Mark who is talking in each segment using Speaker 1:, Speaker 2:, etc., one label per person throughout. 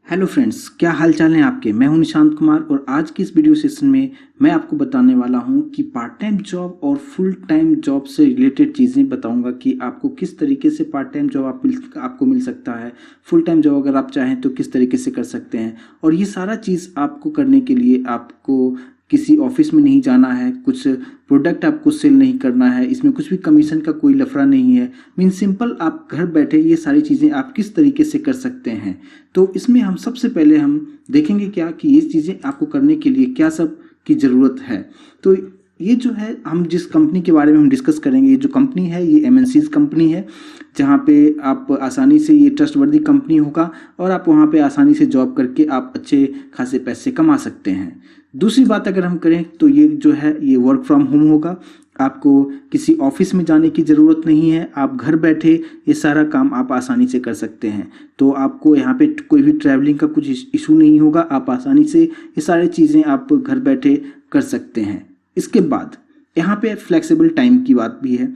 Speaker 1: Hello friends, क्या हाल चाल है आपके। मैं हूं निशांत कुमार और आज की इस वीडियो सेशन में मैं आपको बताने वाला हूं कि पार्ट टाइम जॉब और फुल टाइम जॉब से रिलेटेड चीज़ें बताऊंगा कि आपको किस तरीके से पार्ट टाइम जॉब आपको मिल सकता है, फुल टाइम जॉब अगर आप चाहें तो किस तरीके से कर सकते हैं। और ये सारा चीज़ आपको करने के लिए आपको किसी ऑफिस में नहीं जाना है, कुछ प्रोडक्ट आपको सेल नहीं करना है, इसमें कुछ भी कमीशन का कोई लफड़ा नहीं है। मीन सिंपल, आप घर बैठे ये सारी चीज़ें आप किस तरीके से कर सकते हैं। तो इसमें हम सबसे पहले हम देखेंगे क्या कि ये चीज़ें आपको करने के लिए क्या सब की ज़रूरत है। तो ये जो है, हम जिस कंपनी के बारे में हम डिस्कस करेंगे, ये जो कंपनी है ये एमएनसीज कंपनी है, जहाँ पे आप आसानी से, ये ट्रस्टवर्दी कंपनी होगा और आप वहाँ पे आसानी से जॉब करके आप अच्छे खासे पैसे कमा सकते हैं। दूसरी बात अगर हम करें तो ये जो है ये वर्क फ्रॉम होम होगा। आपको किसी ऑफिस में जाने की ज़रूरत नहीं है, आप घर बैठे ये सारा काम आप आसानी से कर सकते हैं। तो आपको यहाँ पे कोई भी ट्रैवलिंग का कुछ इशू नहीं होगा, आप आसानी से ये सारी चीज़ें आप घर बैठे कर सकते हैं। इसके बाद यहाँ पे फ्लेक्सिबल टाइम की बात भी है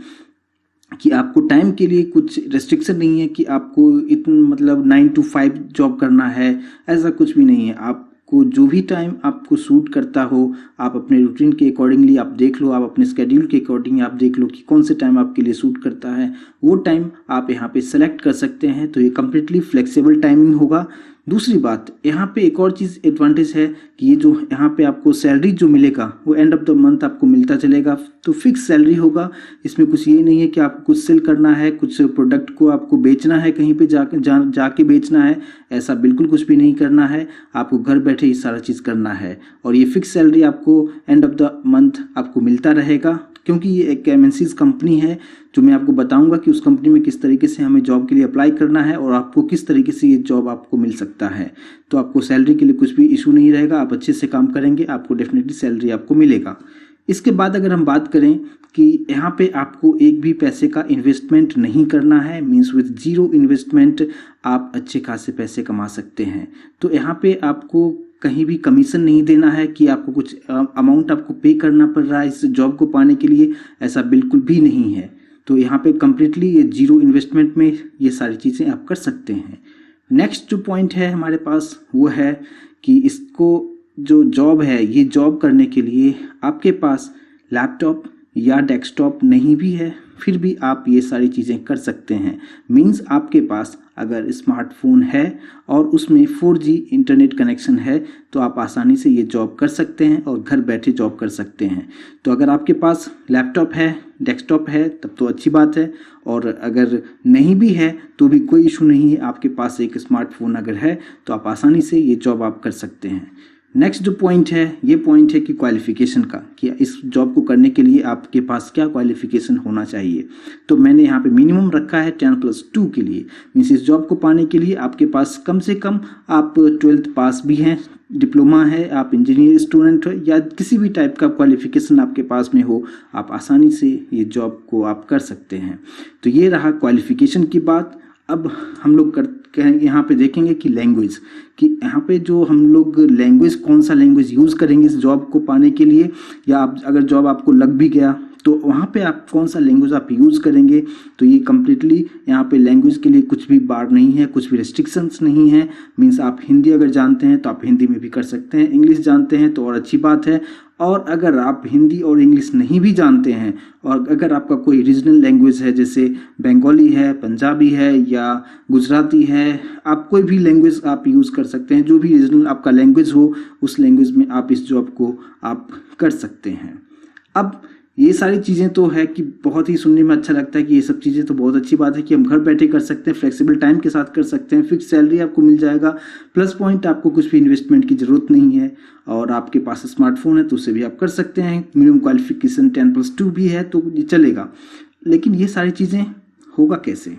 Speaker 1: कि आपको टाइम के लिए कुछ रेस्ट्रिक्शन नहीं है कि आपको इतना मतलब 9 to 5 जॉब करना है, ऐसा कुछ भी नहीं है। आपको जो भी टाइम आपको सूट करता हो, आप अपने रूटीन के अकॉर्डिंगली आप देख लो, आप अपने स्केड्यूल के अकॉर्डिंग आप देख लो कि कौन से टाइम आपके लिए सूट करता है, वो टाइम आप यहाँ पे सेलेक्ट कर सकते हैं। तो ये कम्प्लीटली फ्लेक्सिबल टाइमिंग होगा। दूसरी बात, यहाँ पे एक और चीज़ एडवांटेज है कि ये जो यहाँ पे आपको सैलरी जो मिलेगा वो एंड ऑफ द मंथ आपको मिलता चलेगा। तो फिक्स सैलरी होगा, इसमें कुछ ये नहीं है कि आपको कुछ सेल करना है, कुछ प्रोडक्ट को आपको बेचना है, कहीं पे जाके बेचना है, ऐसा बिल्कुल कुछ भी नहीं करना है। आपको घर बैठे ये सारा चीज़ करना है और ये फिक्स सैलरी आपको एंड ऑफ द मंथ आपको मिलता रहेगा। क्योंकि ये एक एमएनसीज कंपनी है, जो मैं आपको बताऊंगा कि उस कंपनी में किस तरीके से हमें जॉब के लिए अप्लाई करना है और आपको किस तरीके से ये जॉब आपको मिल सकता है। तो आपको सैलरी के लिए कुछ भी इशू नहीं रहेगा, आप अच्छे से काम करेंगे, आपको डेफिनेटली सैलरी आपको मिलेगा। इसके बाद अगर हम बात करें कि यहाँ पे आपको एक भी पैसे का इन्वेस्टमेंट नहीं करना है, मीन्स विद जीरो इन्वेस्टमेंट आप अच्छे खासे पैसे कमा सकते हैं। तो यहाँ पे आपको कहीं भी कमीशन नहीं देना है कि आपको कुछ अमाउंट आपको पे करना पड़ रहा है इस जॉब को पाने के लिए, ऐसा बिल्कुल भी नहीं है। तो यहाँ पे कम्प्लीटली ये जीरो इन्वेस्टमेंट में ये सारी चीज़ें आप कर सकते हैं। नेक्स्ट जो पॉइंट है हमारे पास वो है कि इसको जो जॉब है, ये जॉब करने के लिए आपके पास लैपटॉप या डेस्कटॉप नहीं भी है, फिर भी आप ये सारी चीज़ें कर सकते हैं। मीन्स आपके पास अगर स्मार्टफोन है और उसमें 4G इंटरनेट कनेक्शन है तो आप आसानी से ये जॉब कर सकते हैं और घर बैठे जॉब कर सकते हैं। तो अगर आपके पास लैपटॉप है, डेस्कटॉप है, तब तो अच्छी बात है, और अगर नहीं भी है तो भी कोई इशू नहीं है। आपके पास एक स्मार्टफोन अगर है तो आप आसानी से ये जॉब आप कर सकते हैं। नेक्स्ट जो पॉइंट है, ये पॉइंट है कि क्वालिफिकेशन का, कि इस जॉब को करने के लिए आपके पास क्या क्वालिफिकेशन होना चाहिए। तो मैंने यहाँ पे मिनिमम रखा है 10+2 के लिए। मीन्स इस जॉब को पाने के लिए आपके पास कम से कम आप 12th पास भी हैं, डिप्लोमा है, आप इंजीनियर स्टूडेंट हो, या किसी भी टाइप का क्वालिफिकेशन आपके पास में हो, आप आसानी से ये जॉब को आप कर सकते हैं। तो ये रहा क्वालिफिकेशन की बात। अब हम लोग यहाँ पे देखेंगे कि लैंग्वेज, कि यहाँ पे जो हम लोग लैंग्वेज, कौन सा लैंग्वेज यूज़ करेंगे इस जॉब को पाने के लिए, या आप अगर जॉब आपको लग भी गया तो वहाँ पे आप कौन सा लैंग्वेज आप यूज़ करेंगे। तो ये कम्प्लीटली यहाँ पे लैंग्वेज के लिए कुछ भी बार नहीं है, कुछ भी रेस्ट्रिक्शंस नहीं है। मीन्स आप हिंदी अगर जानते हैं तो आप हिंदी में भी कर सकते हैं, इंग्लिश जानते हैं तो और अच्छी बात है, और अगर आप हिंदी और इंग्लिश नहीं भी जानते हैं और अगर आपका कोई रीजनल लैंग्वेज है, जैसे बंगाली है, पंजाबी है या गुजराती है, आप कोई भी लैंग्वेज आप यूज़ कर सकते हैं। जो भी रीजनल आपका लैंग्वेज हो उस लैंग्वेज में आप इस जॉब को आप कर सकते हैं। अब ये सारी चीज़ें तो है कि बहुत ही सुनने में अच्छा लगता है कि ये सब चीज़ें तो बहुत अच्छी बात है कि हम घर बैठे कर सकते हैं, फ्लेक्सिबल टाइम के साथ कर सकते हैं, फिक्स सैलरी आपको मिल जाएगा, प्लस पॉइंट आपको कुछ भी इन्वेस्टमेंट की ज़रूरत नहीं है, और आपके पास स्मार्टफोन है तो उससे भी आप कर सकते हैं। मिनिमम क्वालिफिकेशन 10+2 भी है तो ये चलेगा। लेकिन ये सारी चीज़ें होगा कैसे,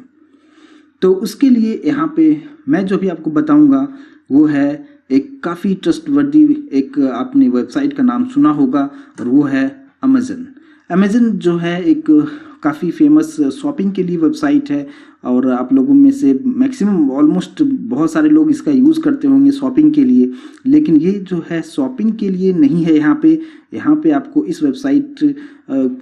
Speaker 1: तो उसके लिए यहाँ पे मैं जो भी आपको बताऊँगा वो है एक काफ़ी ट्रस्टवर्दी, एक आपने वेबसाइट का नाम सुना होगा और वो है अमेज़न। अमेज़न जो है एक काफ़ी फेमस शॉपिंग के लिए वेबसाइट है और आप लोगों में से मैक्सिमम ऑलमोस्ट बहुत सारे लोग इसका यूज़ करते होंगे शॉपिंग के लिए। लेकिन ये जो है शॉपिंग के लिए नहीं है। यहाँ पे आपको इस वेबसाइट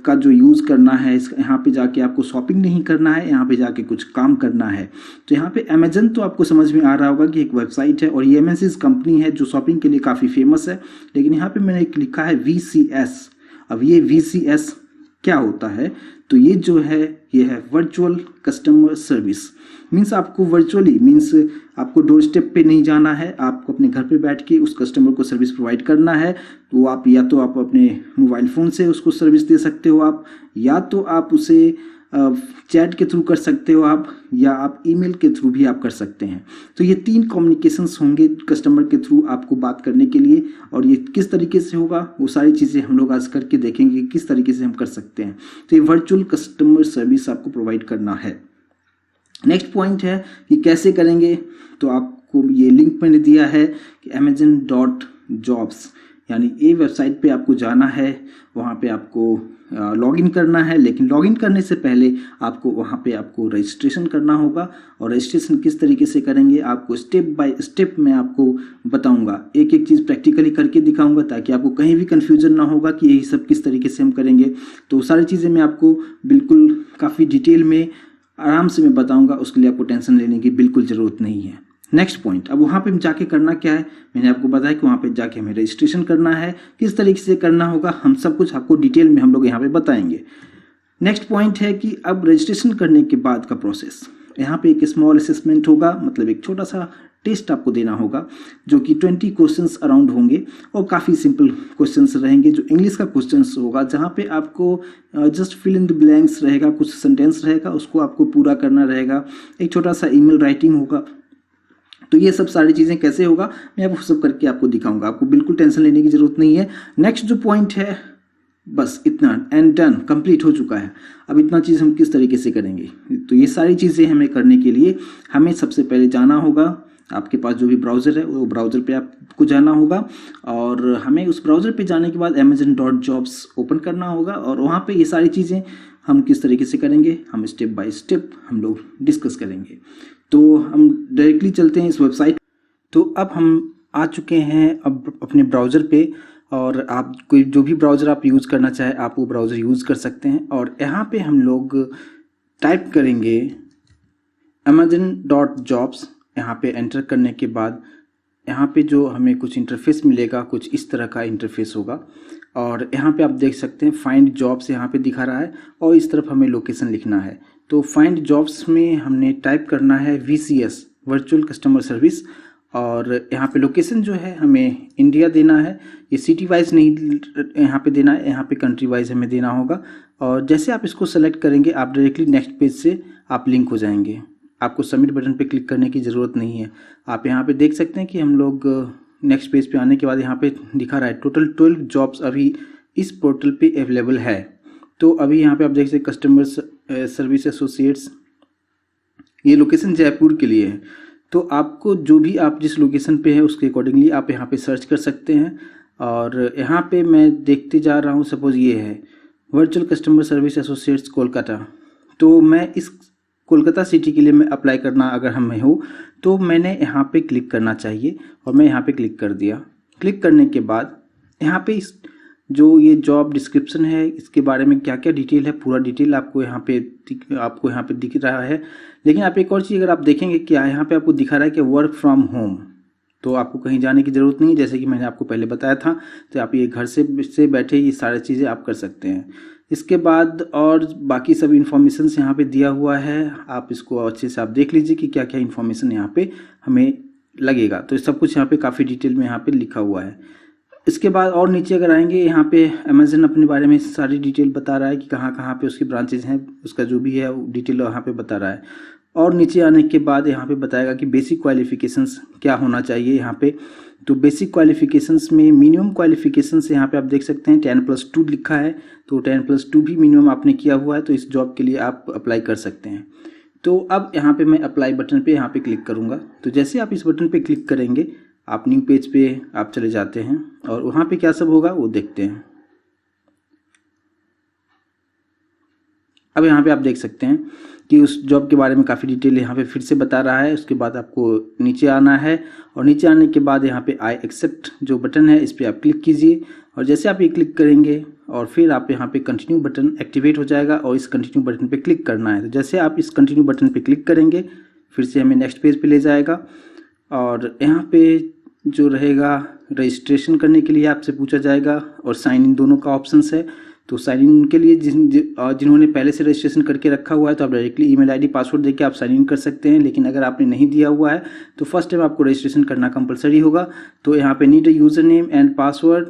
Speaker 1: का जो यूज़ करना है, यहाँ पे जाके आपको शॉपिंग नहीं करना है, यहाँ पे जाके कुछ काम करना है। तो यहाँ पे अमेज़न तो आपको समझ में आ रहा होगा कि एक वेबसाइट है और ये एमएनसीज कंपनी है जो शॉपिंग के लिए काफ़ी फेमस है। लेकिन यहाँ पे मैंने एक लिखा है VCS। अब ये VCS क्या होता है? तो ये जो है ये है वर्चुअल कस्टमर सर्विस। मीन्स आपको वर्चुअली मीन्स आपको डोर स्टेप पे नहीं जाना है, आपको अपने घर पे बैठ के उस कस्टमर को सर्विस प्रोवाइड करना है। तो आप या तो आप अपने मोबाइल फ़ोन से उसको सर्विस दे सकते हो आप, या तो आप उसे चैट के थ्रू कर सकते हो आप, या आप ईमेल के थ्रू भी आप कर सकते हैं। तो ये 3 कम्युनिकेशंस होंगे कस्टमर के थ्रू आपको बात करने के लिए। और ये किस तरीके से होगा वो सारी चीज़ें हम लोग आज करके देखेंगे किस तरीके से हम कर सकते हैं। तो ये वर्चुअल कस्टमर सर्विस आपको प्रोवाइड करना है। नेक्स्ट पॉइंट है कि कैसे करेंगे। तो आपको ये लिंक मैंने दिया है कि amazon.jobs, यानी ये वेबसाइट पे आपको जाना है, वहाँ पे आपको लॉगिन करना है। लेकिन लॉगिन करने से पहले आपको वहाँ पे आपको रजिस्ट्रेशन करना होगा। और रजिस्ट्रेशन किस तरीके से करेंगे आपको स्टेप बाय स्टेप मैं आपको बताऊंगा, एक एक चीज़ प्रैक्टिकली करके दिखाऊंगा ताकि आपको कहीं भी कन्फ्यूजन ना होगा कि यही सब किस तरीके से हम करेंगे। तो सारी चीज़ें मैं आपको बिल्कुल काफ़ी डिटेल में आराम से मैं बताऊंगा, उसके लिए आपको टेंशन लेने की बिल्कुल ज़रूरत नहीं है। नेक्स्ट पॉइंट, अब वहाँ पे जाके करना क्या है, मैंने आपको बताया कि वहाँ पे जाके हमें रजिस्ट्रेशन करना है। किस तरीके से करना होगा हम सब कुछ आपको डिटेल में हम लोग यहाँ पे बताएंगे। नेक्स्ट पॉइंट है कि अब रजिस्ट्रेशन करने के बाद का प्रोसेस, यहाँ पे एक स्मॉल असेसमेंट होगा, मतलब एक छोटा सा टेस्ट आपको देना होगा जो कि 20 क्वेश्चंस अराउंड होंगे और काफ़ी सिंपल क्वेश्चंस रहेंगे जो इंग्लिश का क्वेश्चंस होगा, जहाँ पे आपको just fill in the blanks रहेगा, कुछ सेंटेंस रहेगा उसको आपको पूरा करना रहेगा। एक छोटा सा ईमेल राइटिंग होगा। तो ये सब सारी चीज़ें कैसे होगा मैं वो सब करके आपको दिखाऊंगा, आपको बिल्कुल टेंशन लेने की ज़रूरत नहीं है। नेक्स्ट जो पॉइंट है बस इतना, एंड डन, कंप्लीट हो चुका है। अब इतना चीज़ हम किस तरीके से करेंगे, तो ये सारी चीज़ें हमें करने के लिए हमें सबसे पहले जाना होगा, आपके पास जो भी ब्राउज़र है वो ब्राउज़र पे आपको जाना होगा और हमें उस ब्राउज़र पे जाने के बाद amazon.jobs ओपन करना होगा और वहाँ पे ये सारी चीज़ें हम किस तरीके से करेंगे हम स्टेप बाय स्टेप हम लोग डिस्कस करेंगे। तो हम डायरेक्टली चलते हैं इस वेबसाइट। तो अब हम आ चुके हैं अब अपने ब्राउज़र पे और आप कोई जो भी ब्राउज़र आप यूज़ करना चाहे आप वो ब्राउज़र यूज़ कर सकते हैं। और यहाँ पे हम लोग टाइप करेंगे amazon.jobs। यहाँ पे एंटर करने के बाद यहाँ पे जो हमें कुछ इंटरफेस मिलेगा, कुछ इस तरह का इंटरफेस होगा और यहाँ पे आप देख सकते हैं फाइंड जॉब्स यहाँ पे दिखा रहा है और इस तरफ हमें लोकेशन लिखना है। तो फाइंड जॉब्स में हमने टाइप करना है VCS वर्चुअल कस्टमर सर्विस और यहाँ पे लोकेशन जो है हमें इंडिया देना है। ये सिटी वाइज नहीं यहाँ पे देना है, यहाँ पे कंट्री वाइज हमें देना होगा। और जैसे आप इसको सेलेक्ट करेंगे आप डायरेक्टली नेक्स्ट पेज से आप लिंक हो जाएंगे, आपको सबमिट बटन पे क्लिक करने की ज़रूरत नहीं है। आप यहाँ पे देख सकते हैं कि हम लोग नेक्स्ट पेज पे आने के बाद यहाँ पे दिखा रहा है टोटल 12 जॉब्स अभी इस पोर्टल पे अवेलेबल है। तो अभी यहाँ पे आप देख सकते हैं कस्टमर सर्विस एसोसिएट्स, ये लोकेशन जयपुर के लिए है। तो आपको जो भी आप जिस लोकेशन पे है उसके अकॉर्डिंगली आप यहाँ पे सर्च कर सकते हैं। और यहाँ पे मैं देखते जा रहा हूँ, सपोज ये है virtual customer service associates Kolkata. तो मैं इस कोलकाता सिटी के लिए मैं अप्लाई करना अगर हमें हो तो मैंने यहाँ पे क्लिक करना चाहिए और मैं यहाँ पे क्लिक कर दिया। क्लिक करने के बाद यहाँ पे इस जो ये जॉब डिस्क्रिप्शन है इसके बारे में क्या क्या डिटेल है पूरा डिटेल आपको यहाँ पे दिख रहा है। लेकिन आप एक और चीज़ अगर आप देखेंगे क्या यहाँ पे आपको दिखा रहा है कि वर्क फ्रॉम होम, तो आपको कहीं जाने की ज़रूरत नहीं, जैसे कि मैंने आपको पहले बताया था। तो आप ये घर से बैठे ये सारी चीज़ें आप कर सकते हैं। इसके बाद और बाकी सब इन्फॉर्मेशन यहाँ पे दिया हुआ है, आप इसको अच्छे से आप देख लीजिए कि क्या क्या इन्फॉर्मेशन यहाँ पे हमें लगेगा। तो सब कुछ यहाँ पे काफ़ी डिटेल में यहाँ पे लिखा हुआ है। इसके बाद और नीचे अगर आएंगे यहाँ पे अमेज़न अपने बारे में सारी डिटेल बता रहा है कि कहाँ कहाँ पे उसकी ब्रांचेज हैं, उसका जो भी है डिटेल यहाँ पे बता रहा है। और नीचे आने के बाद यहाँ पे बताएगा कि बेसिक क्वालिफिकेशंस क्या होना चाहिए यहाँ पे। तो बेसिक क्वालिफिकेशंस में मिनिमम क्वालिफिकेशंस यहाँ पे आप देख सकते हैं 10+2 लिखा है। तो 10+2 भी मिनिमम आपने किया हुआ है तो इस जॉब के लिए आप अप्लाई कर सकते हैं। तो अब यहाँ पे मैं अप्लाई बटन पे यहाँ पे क्लिक करूँगा। तो जैसे आप इस बटन पे क्लिक करेंगे आप न्यू पेज पे आप चले जाते हैं और वहाँ पे क्या सब होगा वो देखते हैं। अब यहाँ पे आप देख सकते हैं कि उस जॉब के बारे में काफ़ी डिटेल यहाँ पे फिर से बता रहा है। उसके बाद आपको नीचे आना है और नीचे आने के बाद यहाँ पे आई एक्सेप्ट जो बटन है इस पर आप क्लिक कीजिए और जैसे आप ये क्लिक करेंगे और फिर आप यहाँ पे कंटिन्यू बटन एक्टिवेट हो जाएगा और इस कंटिन्यू बटन पे क्लिक करना है। तो जैसे आप इस कंटिन्यू बटन पे क्लिक करेंगे फिर से हमें नेक्स्ट पेज पे ले जाएगा और यहाँ पे जो रहेगा रजिस्ट्रेशन करने के लिए आपसे पूछा जाएगा और साइन इन दोनों का ऑप्शंस है। तो साइन इन के लिए जिन्होंने पहले से रजिस्ट्रेशन करके रखा हुआ है तो आप डायरेक्टली ईमेल आईडी पासवर्ड देके आप साइन इन कर सकते हैं, लेकिन अगर आपने नहीं दिया हुआ है तो फर्स्ट टाइम आपको रजिस्ट्रेशन करना कंपलसरी होगा। तो यहाँ पे need user name and password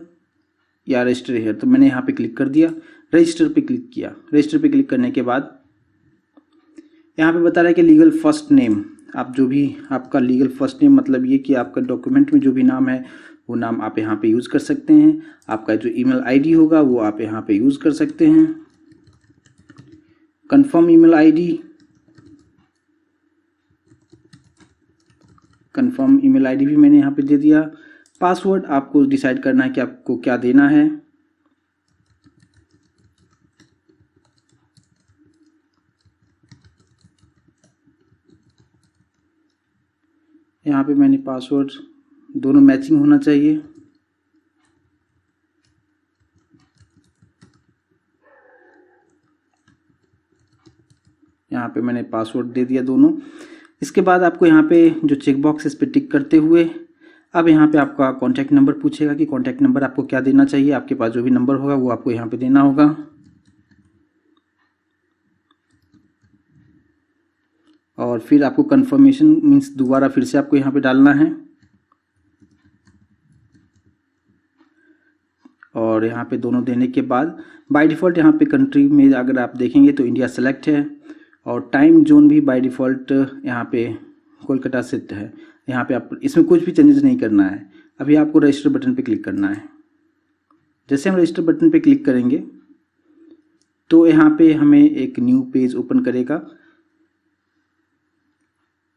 Speaker 1: या रजिस्टर है, तो मैंने यहाँ पे क्लिक कर दिया, रजिस्टर पे क्लिक किया। रजिस्टर पे क्लिक करने के बाद यहाँ पे बता रहा है कि लीगल फर्स्ट नेम, आप जो भी आपका लीगल फर्स्ट नेम मतलब ये कि आपका डॉक्यूमेंट में जो भी नाम है वो नाम आप यहाँ पे यूज़ कर सकते हैं। आपका जो ईमेल आईडी होगा वो आप यहाँ पे यूज़ कर सकते हैं। Confirm email ID, confirm email ID भी मैंने यहाँ पे दे दिया। पासवर्ड आपको डिसाइड करना है कि आपको क्या देना है। यहाँ पे मैंने पासवर्ड दोनों मैचिंग होना चाहिए। यहाँ पे मैंने पासवर्ड दे दिया दोनों। इसके बाद आपको यहाँ पे जो चेक बॉक्स इस पे टिक करते हुए अब यहाँ पे आपका कॉन्टैक्ट नंबर पूछेगा कि कॉन्टैक्ट नंबर आपको क्या देना चाहिए। आपके पास जो भी नंबर होगा वो आपको यहाँ पे देना होगा। और फिर आपको कंफर्मेशन मीन्स दोबारा फिर से आपको यहाँ पे डालना है और यहाँ पे दोनों देने के बाद बाय डिफ़ॉल्ट यहाँ पे कंट्री में अगर आप देखेंगे तो इंडिया सेलेक्ट है और टाइम जोन भी बाय डिफ़ॉल्ट यहाँ पे कोलकाता सेट है। यहाँ पे आप इसमें कुछ भी चेंजेस नहीं करना है। अभी आपको रजिस्टर बटन पे क्लिक करना है। जैसे हम रजिस्टर बटन पे क्लिक करेंगे तो यहाँ पे हमें एक न्यू पेज ओपन करेगा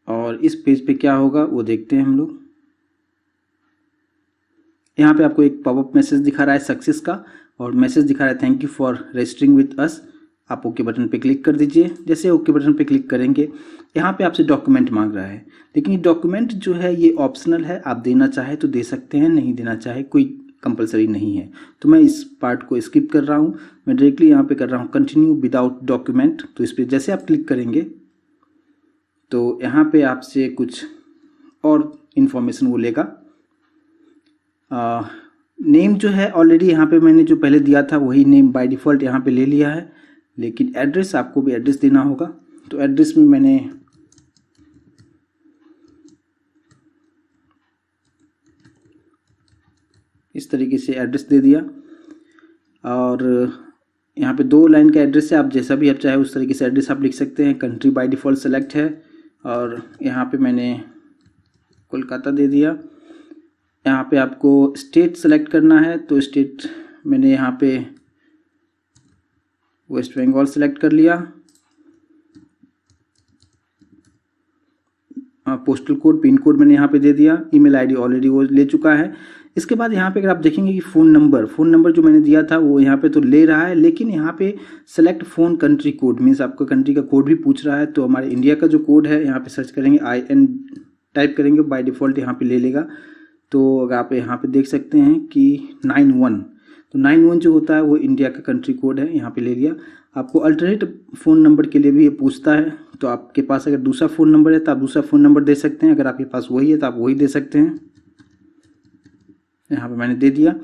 Speaker 1: और इस पेज पे क्या होगा वो देखते हैं हम लोग। यहाँ पे आपको एक पॉपअप मैसेज दिखा रहा है सक्सेस का और मैसेज दिखा रहा है thank you for registering with us. आप ओके बटन पे क्लिक कर दीजिए। जैसे ओके बटन पे क्लिक करेंगे यहाँ पे आपसे डॉक्यूमेंट मांग रहा है, लेकिन ये डॉक्यूमेंट जो है ये ऑप्शनल है, आप देना चाहे तो दे सकते हैं, नहीं देना चाहे कोई कंपलसरी नहीं है। तो मैं इस पार्ट को स्किप कर रहा हूँ, मैं डायरेक्टली यहाँ पे कर रहा हूँ कंटिन्यू विदाउट डॉक्यूमेंट। तो इस पर जैसे आप क्लिक करेंगे तो यहाँ पे आपसे कुछ और इन्फॉर्मेशन वो लेगा। नेम जो है ऑलरेडी यहाँ पे मैंने जो पहले दिया था वही नेम बाय डिफ़ॉल्ट यहाँ पे ले लिया है, लेकिन एड्रेस आपको भी एड्रेस देना होगा। तो एड्रेस में मैंने इस तरीके से एड्रेस दे दिया और यहाँ पे 2 लाइन का एड्रेस है, आप जैसा भी आप चाहे उस तरीके से एड्रेस आप लिख सकते हैं। कंट्री बाय डिफ़ॉल्ट सेलेक्ट है और यहाँ पे मैंने कोलकाता दे दिया। यहाँ पे आपको स्टेट सेलेक्ट करना है तो स्टेट मैंने यहाँ पे वेस्ट बंगाल सेलेक्ट कर लिया। पोस्टल कोड पिन कोड मैंने यहाँ पे दे दिया। ईमेल आईडी ऑलरेडी वो ले चुका है। इसके बाद यहाँ पे अगर आप देखेंगे कि फ़ोन नंबर जो मैंने दिया था वो यहाँ पे तो ले रहा है, लेकिन यहाँ पे select phone country code means आपका कंट्री का कोड भी पूछ रहा है। तो हमारे इंडिया का जो कोड है यहाँ पे सर्च करेंगे IN टाइप करेंगे, बाय डिफ़ॉल्ट यहाँ पे ले लेगा। तो अगर आप यहाँ पे देख सकते हैं कि 91, तो 91 जो होता है वो इंडिया का कंट्री कोड है, यहाँ पे ले लिया। आपको अल्टरनेट फ़ोन नंबर के लिए भी ये पूछता है, तो आपके पास अगर दूसरा फ़ोन नंबर है तो आप दूसरा फ़ोन नंबर दे सकते हैं। अगर आपके पास वही है तो आप वही दे सकते हैं। यहाँ पे मैंने दे दिया।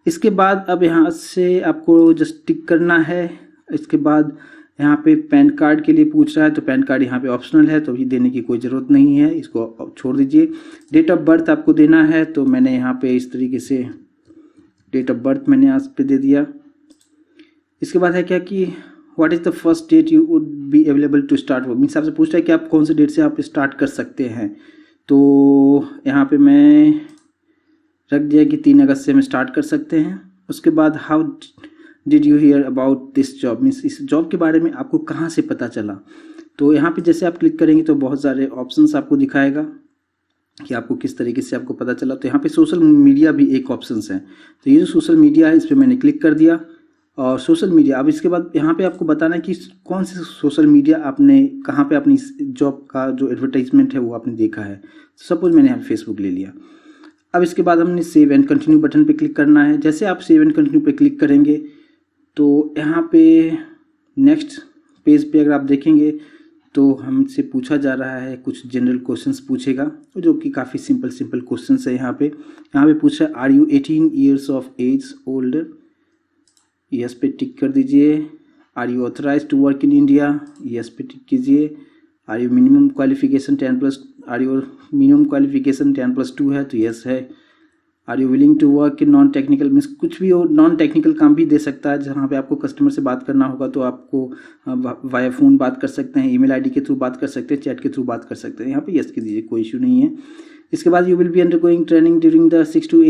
Speaker 1: इसके बाद अब यहाँ से आपको जस्ट टिक करना है। इसके बाद यहाँ पे पैन कार्ड के लिए पूछ रहा है, तो पैन कार्ड यहाँ पे ऑप्शनल है, तो ये देने की कोई ज़रूरत नहीं है, इसको छोड़ दीजिए। डेट ऑफ बर्थ आपको देना है, तो मैंने यहाँ पे इस तरीके से डेट ऑफ बर्थ मैंने यहाँ पे दे दिया। इसके बाद है क्या कि what is the first date you would be available to start work, means आपसे पूछ रहा है कि आप कौन से डेट से आप स्टार्ट कर सकते हैं। तो यहाँ पे मैं रख दिया कि 3 अगस्त से हम स्टार्ट कर सकते हैं। उसके बाद how did you here about this job, means इस जॉब के बारे में आपको कहाँ से पता चला। तो यहाँ पे जैसे आप क्लिक करेंगे तो बहुत सारे ऑप्शंस आपको दिखाएगा कि आपको किस तरीके से आपको पता चला। तो यहाँ पे सोशल मीडिया भी एक ऑप्शंस है, तो ये जो सोशल मीडिया है इस पर मैंने क्लिक कर दिया और सोशल मीडिया, अब इसके बाद यहाँ पे आपको बताना है कि कौन से सोशल मीडिया आपने कहाँ पे अपनी जॉब का जो एडवर्टाइजमेंट है वो आपने देखा है। सपोज मैंने यहाँ फेसबुक ले लिया। अब इसके बाद हमने सेव एंड कंटिन्यू बटन पे क्लिक करना है। जैसे आप सेव एंड कंटिन्यू पे क्लिक करेंगे तो यहाँ पे नेक्स्ट पेज पे अगर आप देखेंगे तो हमसे पूछा जा रहा है, कुछ जनरल क्वेश्चंस पूछेगा जो कि काफ़ी सिंपल क्वेश्चंस है। यहाँ पे पूछा है, are you 18 years of age older? Yes पे टिक कर दीजिए। Are you authorise to work in India? Yes पे टिक कीजिए। Are you minimum qualification 10+, are you minimum qualification 10+2 है तो यस है। Are you willing to work in non technical, means कुछ भी हो, नॉन टेक्निकल काम भी दे सकता है जहाँ पे आपको कस्टमर से बात करना होगा तो आपको वाया फ़ोन बात कर सकते हैं, ईमेल आईडी के थ्रू बात कर सकते हैं, चैट के थ्रू बात कर सकते हैं। यहाँ पे यस के दीजिए, कोई इशू नहीं है। इसके बाद you will be undergoing training during the 6 to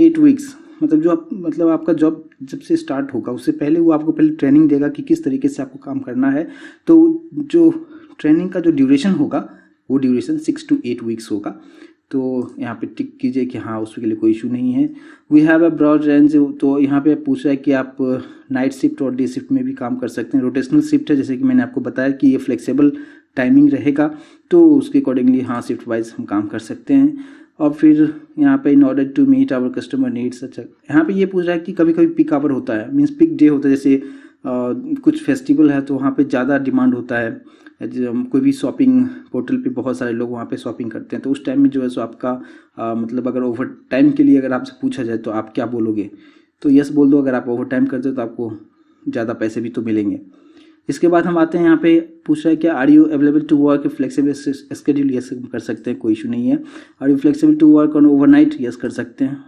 Speaker 1: 8 weeks, मतलब आपका जॉब जब से स्टार्ट होगा उससे पहले वो आपको पहले ट्रेनिंग देगा कि किस तरीके से आपको काम करना है। तो जो ट्रेनिंग का जो ड्यूरेशन होगा वो ड्यूरेशन 6 to 8 वीक्स होगा। तो यहाँ पे टिक कीजिए कि हाँ उसके लिए कोई इशू नहीं है। We have a broad range, तो यहाँ पे पूछ रहा है कि आप नाइट शिफ्ट और डे शिफ्ट में भी काम कर सकते हैं। रोटेशनल शिफ्ट है, जैसे कि मैंने आपको बताया कि ये फ्लेक्सिबल टाइमिंग रहेगा तो उसके अकॉर्डिंगली हाँ शिफ्ट वाइज हम काम कर सकते हैं। और फिर यहाँ पे in order to meet our customer needs, अच्छा यहाँ पे ये पूछ रहा है कि कभी कभी पिक आवर होता है, मीन्स पिक डे होता है, जैसे कुछ फेस्टिवल है तो वहाँ पे ज़्यादा डिमांड होता है। कोई भी शॉपिंग पोर्टल पे बहुत सारे लोग वहाँ पे शॉपिंग करते हैं तो उस टाइम में जो है सो आपका मतलब अगर ओवर टाइम के लिए अगर आपसे पूछा जाए तो आप क्या बोलोगे? तो यस बोल दो। अगर आप ओवर टाइम करते हो तो आपको ज़्यादा पैसे भी तो मिलेंगे। इसके बाद हम आते हैं, यहाँ पे पूछ रहा है क्या are you available to work flexible schedule? Yes कर सकते हैं, कोई इशू नहीं है। Are you flexible to work on overnight? Yes कर सकते हैं,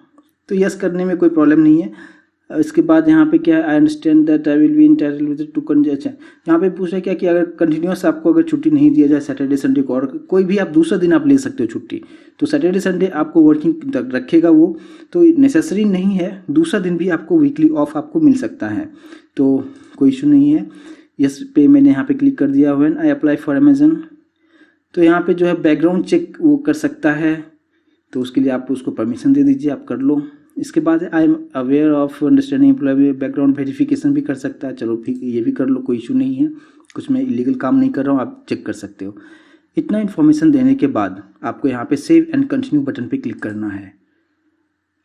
Speaker 1: तो यस करने में कोई प्रॉब्लम नहीं है। इसके बाद यहाँ पे क्या है, I understand that I will be entitled with two अच्छा यहाँ पे पूछ रहा है क्या कि अगर कंटिन्यूस आपको अगर छुट्टी नहीं दिया जाए सैटरडे संडे को, और कोई भी आप दूसरा दिन आप ले सकते हो छुट्टी, तो सैटरडे संडे आपको वर्किंग रखेगा वो, तो नेसेसरी नहीं है, दूसरा दिन भी आपको वीकली ऑफ आपको मिल सकता है, तो कोई इशू नहीं है। यस पे मैंने यहाँ पे क्लिक कर दिया। When I apply for Amazon, तो यहाँ पे जो है बैकग्राउंड चेक वो कर सकता है, तो उसके लिए आप उसको परमिशन दे दीजिए, आप कर लो। इसके बाद I am aware of understanding employ, background verification भी कर सकता है, चलो ठीक ये भी कर लो, कोई इशू नहीं है, कुछ मैं इलीगल काम नहीं कर रहा हूँ, आप चेक कर सकते हो। इतना इन्फॉर्मेशन देने के बाद आपको यहाँ पे सेव एंड कंटिन्यू बटन पे क्लिक करना है।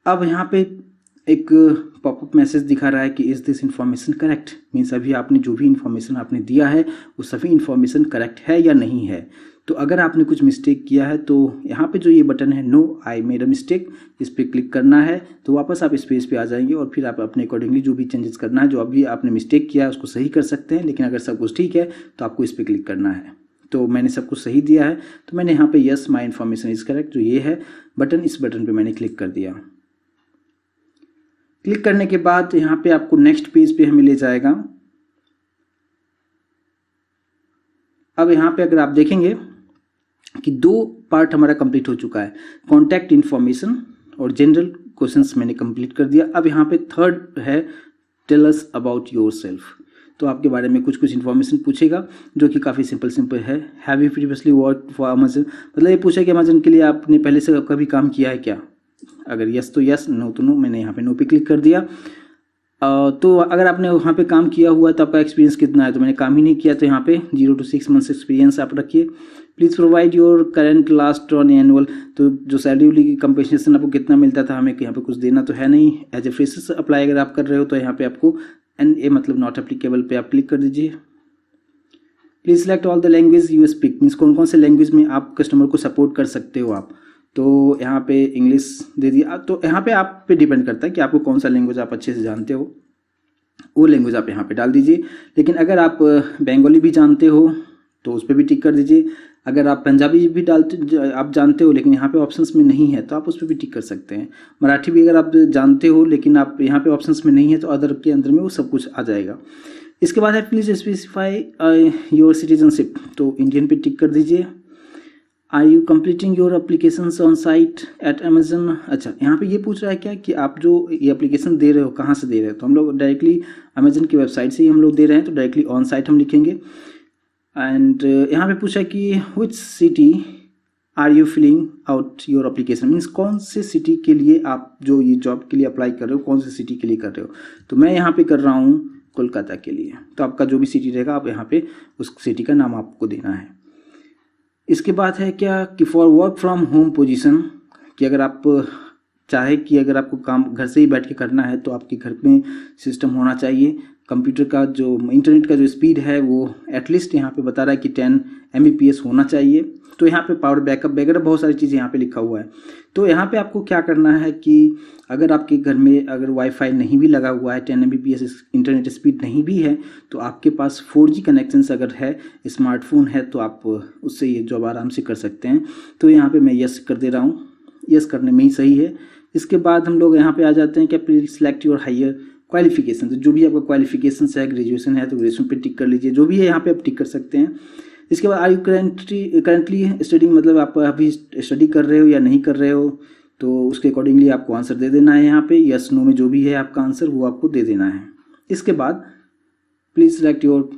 Speaker 1: अब यहाँ पे एक पॉपअप मैसेज दिखा रहा है कि is this information correct, means अभी आपने जो भी इन्फॉर्मेशन आपने दिया है वो सभी इन्फॉर्मेशन करेक्ट है या नहीं है। तो अगर आपने कुछ मिस्टेक किया है तो यहाँ पे जो ये बटन है no I made a mistake, इस पर क्लिक करना है, तो वापस आप इस पेज पे आ जाएंगे और फिर आप अपने अकॉर्डिंगली जो भी चेंजेस करना है, जो अभी आपने मिस्टेक किया है उसको सही कर सकते हैं। लेकिन अगर सब कुछ ठीक है तो आपको इस पर क्लिक करना है। तो मैंने सब कुछ सही दिया है, तो मैंने यहाँ पे yes my information is correct, जो ये है बटन, इस बटन पर मैंने क्लिक कर दिया। क्लिक करने के बाद यहाँ पे आपको नेक्स्ट पेज पे हमें ले जाएगा। अब यहाँ पे अगर आप देखेंगे कि 2 पार्ट हमारा कंप्लीट हो चुका है, कॉन्टैक्ट इन्फॉर्मेशन और जनरल क्वेश्चंस मैंने कंप्लीट कर दिया। अब यहाँ पे थर्ड है टेल अस अबाउट योरसेल्फ, तो आपके बारे में कुछ इन्फॉर्मेशन पूछेगा जो कि काफ़ी सिंपल है। Have you previously worked for Amazon, मतलब ये पूछा कि अमेजन के लिए आपने पहले से कभी काम किया है क्या? अगर यस तो यस, नो तो नो, मैंने यहाँ पे नो पे क्लिक कर दिया। तो अगर आपने वहाँ पे काम किया हुआ तो आपका एक्सपीरियंस कितना है? तो मैंने काम ही नहीं किया, तो यहाँ पे 0 to 6 मंथ्स एक्सपीरियंस आप रखिए। Please provide your current last on annual, तो जो सैलरी की कंपनसेशन आपको कितना मिलता था, हमें यहाँ पे कुछ देना तो है नहीं। एज ए फ्रेशर अप्लाई अगर आप कर रहे हो तो यहाँ पे आपको NA मतलब नॉट एप्लीकेबल पे आप क्लिक कर दीजिए। Please select all the language you speak, means कौन कौन से लैंग्वेज में आप कस्टमर को सपोर्ट कर सकते हो आप, तो यहाँ पे इंग्लिश दे दिया। तो यहाँ पे आप पे डिपेंड करता है कि आपको कौन सा लैंग्वेज आप अच्छे से जानते हो, वो लैंग्वेज आप यहाँ पे डाल दीजिए। लेकिन अगर आप बंगाली भी जानते हो तो उस पर भी टिक कर दीजिए। अगर आप पंजाबी भी आप जानते हो लेकिन यहाँ पे ऑप्शंस में नहीं है तो आप उस पर भी टिक कर सकते हैं। मराठी भी अगर आप जानते हो लेकिन आप यहाँ पे ऑप्शंस में नहीं है तो अदर के अंदर में वो सब कुछ आ जाएगा। इसके बाद है प्लीज़ स्पेसिफाई योर सिटीजनशिप, तो इंडियन पे टिक कर दीजिए। Are you completing your applications on site at Amazon, अच्छा यहाँ पे ये पूछ रहा है क्या कि आप जो ये एप्लीकेशन दे रहे हो कहाँ से दे रहे हो, तो हम लोग डायरेक्टली अमेजन की वेबसाइट से ही हम लोग दे रहे हैं, तो डायरेक्टली ऑन साइट हम लिखेंगे। एंड यहाँ पे पूछा है कि which city are you filling out your application, means कौन से सिटी के लिए आप जो ये जॉब के लिए अप्लाई कर रहे हो, कौन से सिटी के लिए कर रहे हो। तो मैं यहाँ पे कर रहा हूँ कोलकाता के लिए। तो आपका जो भी सिटी रहेगा आप यहाँ पे उस सिटी का नाम आपको देना है। इसके बाद है क्या कि for work from home position, कि अगर आप चाहे कि अगर आपको काम घर से ही बैठ के करना है तो आपके घर में सिस्टम होना चाहिए। कंप्यूटर का जो इंटरनेट का जो स्पीड है वो एटलीस्ट यहाँ पे बता रहा है कि 10 Mbps होना चाहिए। तो यहाँ पे पावर बैकअप वगैरह बहुत सारी चीज़ें यहाँ पे लिखा हुआ है। तो यहाँ पे आपको क्या करना है कि अगर आपके घर में अगर वाईफाई नहीं भी लगा हुआ है, 10 Mbps इंटरनेट स्पीड नहीं भी है, तो आपके पास 4G कनेक्शन अगर है, स्मार्टफोन है, तो आप उससे ये जॉब आराम से कर सकते हैं। तो यहाँ पर मैं यस कर दे रहा हूँ, यस करने में ही सही है। इसके बाद हम लोग यहाँ पे आ जाते हैं कि please select your higher qualification. तो जो भी आपका क्वालिफिकेशन है, ग्रेजुएशन है तो ग्रेजुएशन पे टिक कर लीजिए, जो भी है यहाँ पे आप टिक कर सकते हैं। इसके बाद आर यू करंटली स्टडिंग, मतलब आप अभी स्टडी कर रहे हो या नहीं कर रहे हो, तो उसके अकॉर्डिंगली आपको आंसर दे देना है। यहाँ पे यस नो में जो भी है आपका आंसर वो आपको दे देना है। इसके बाद please select your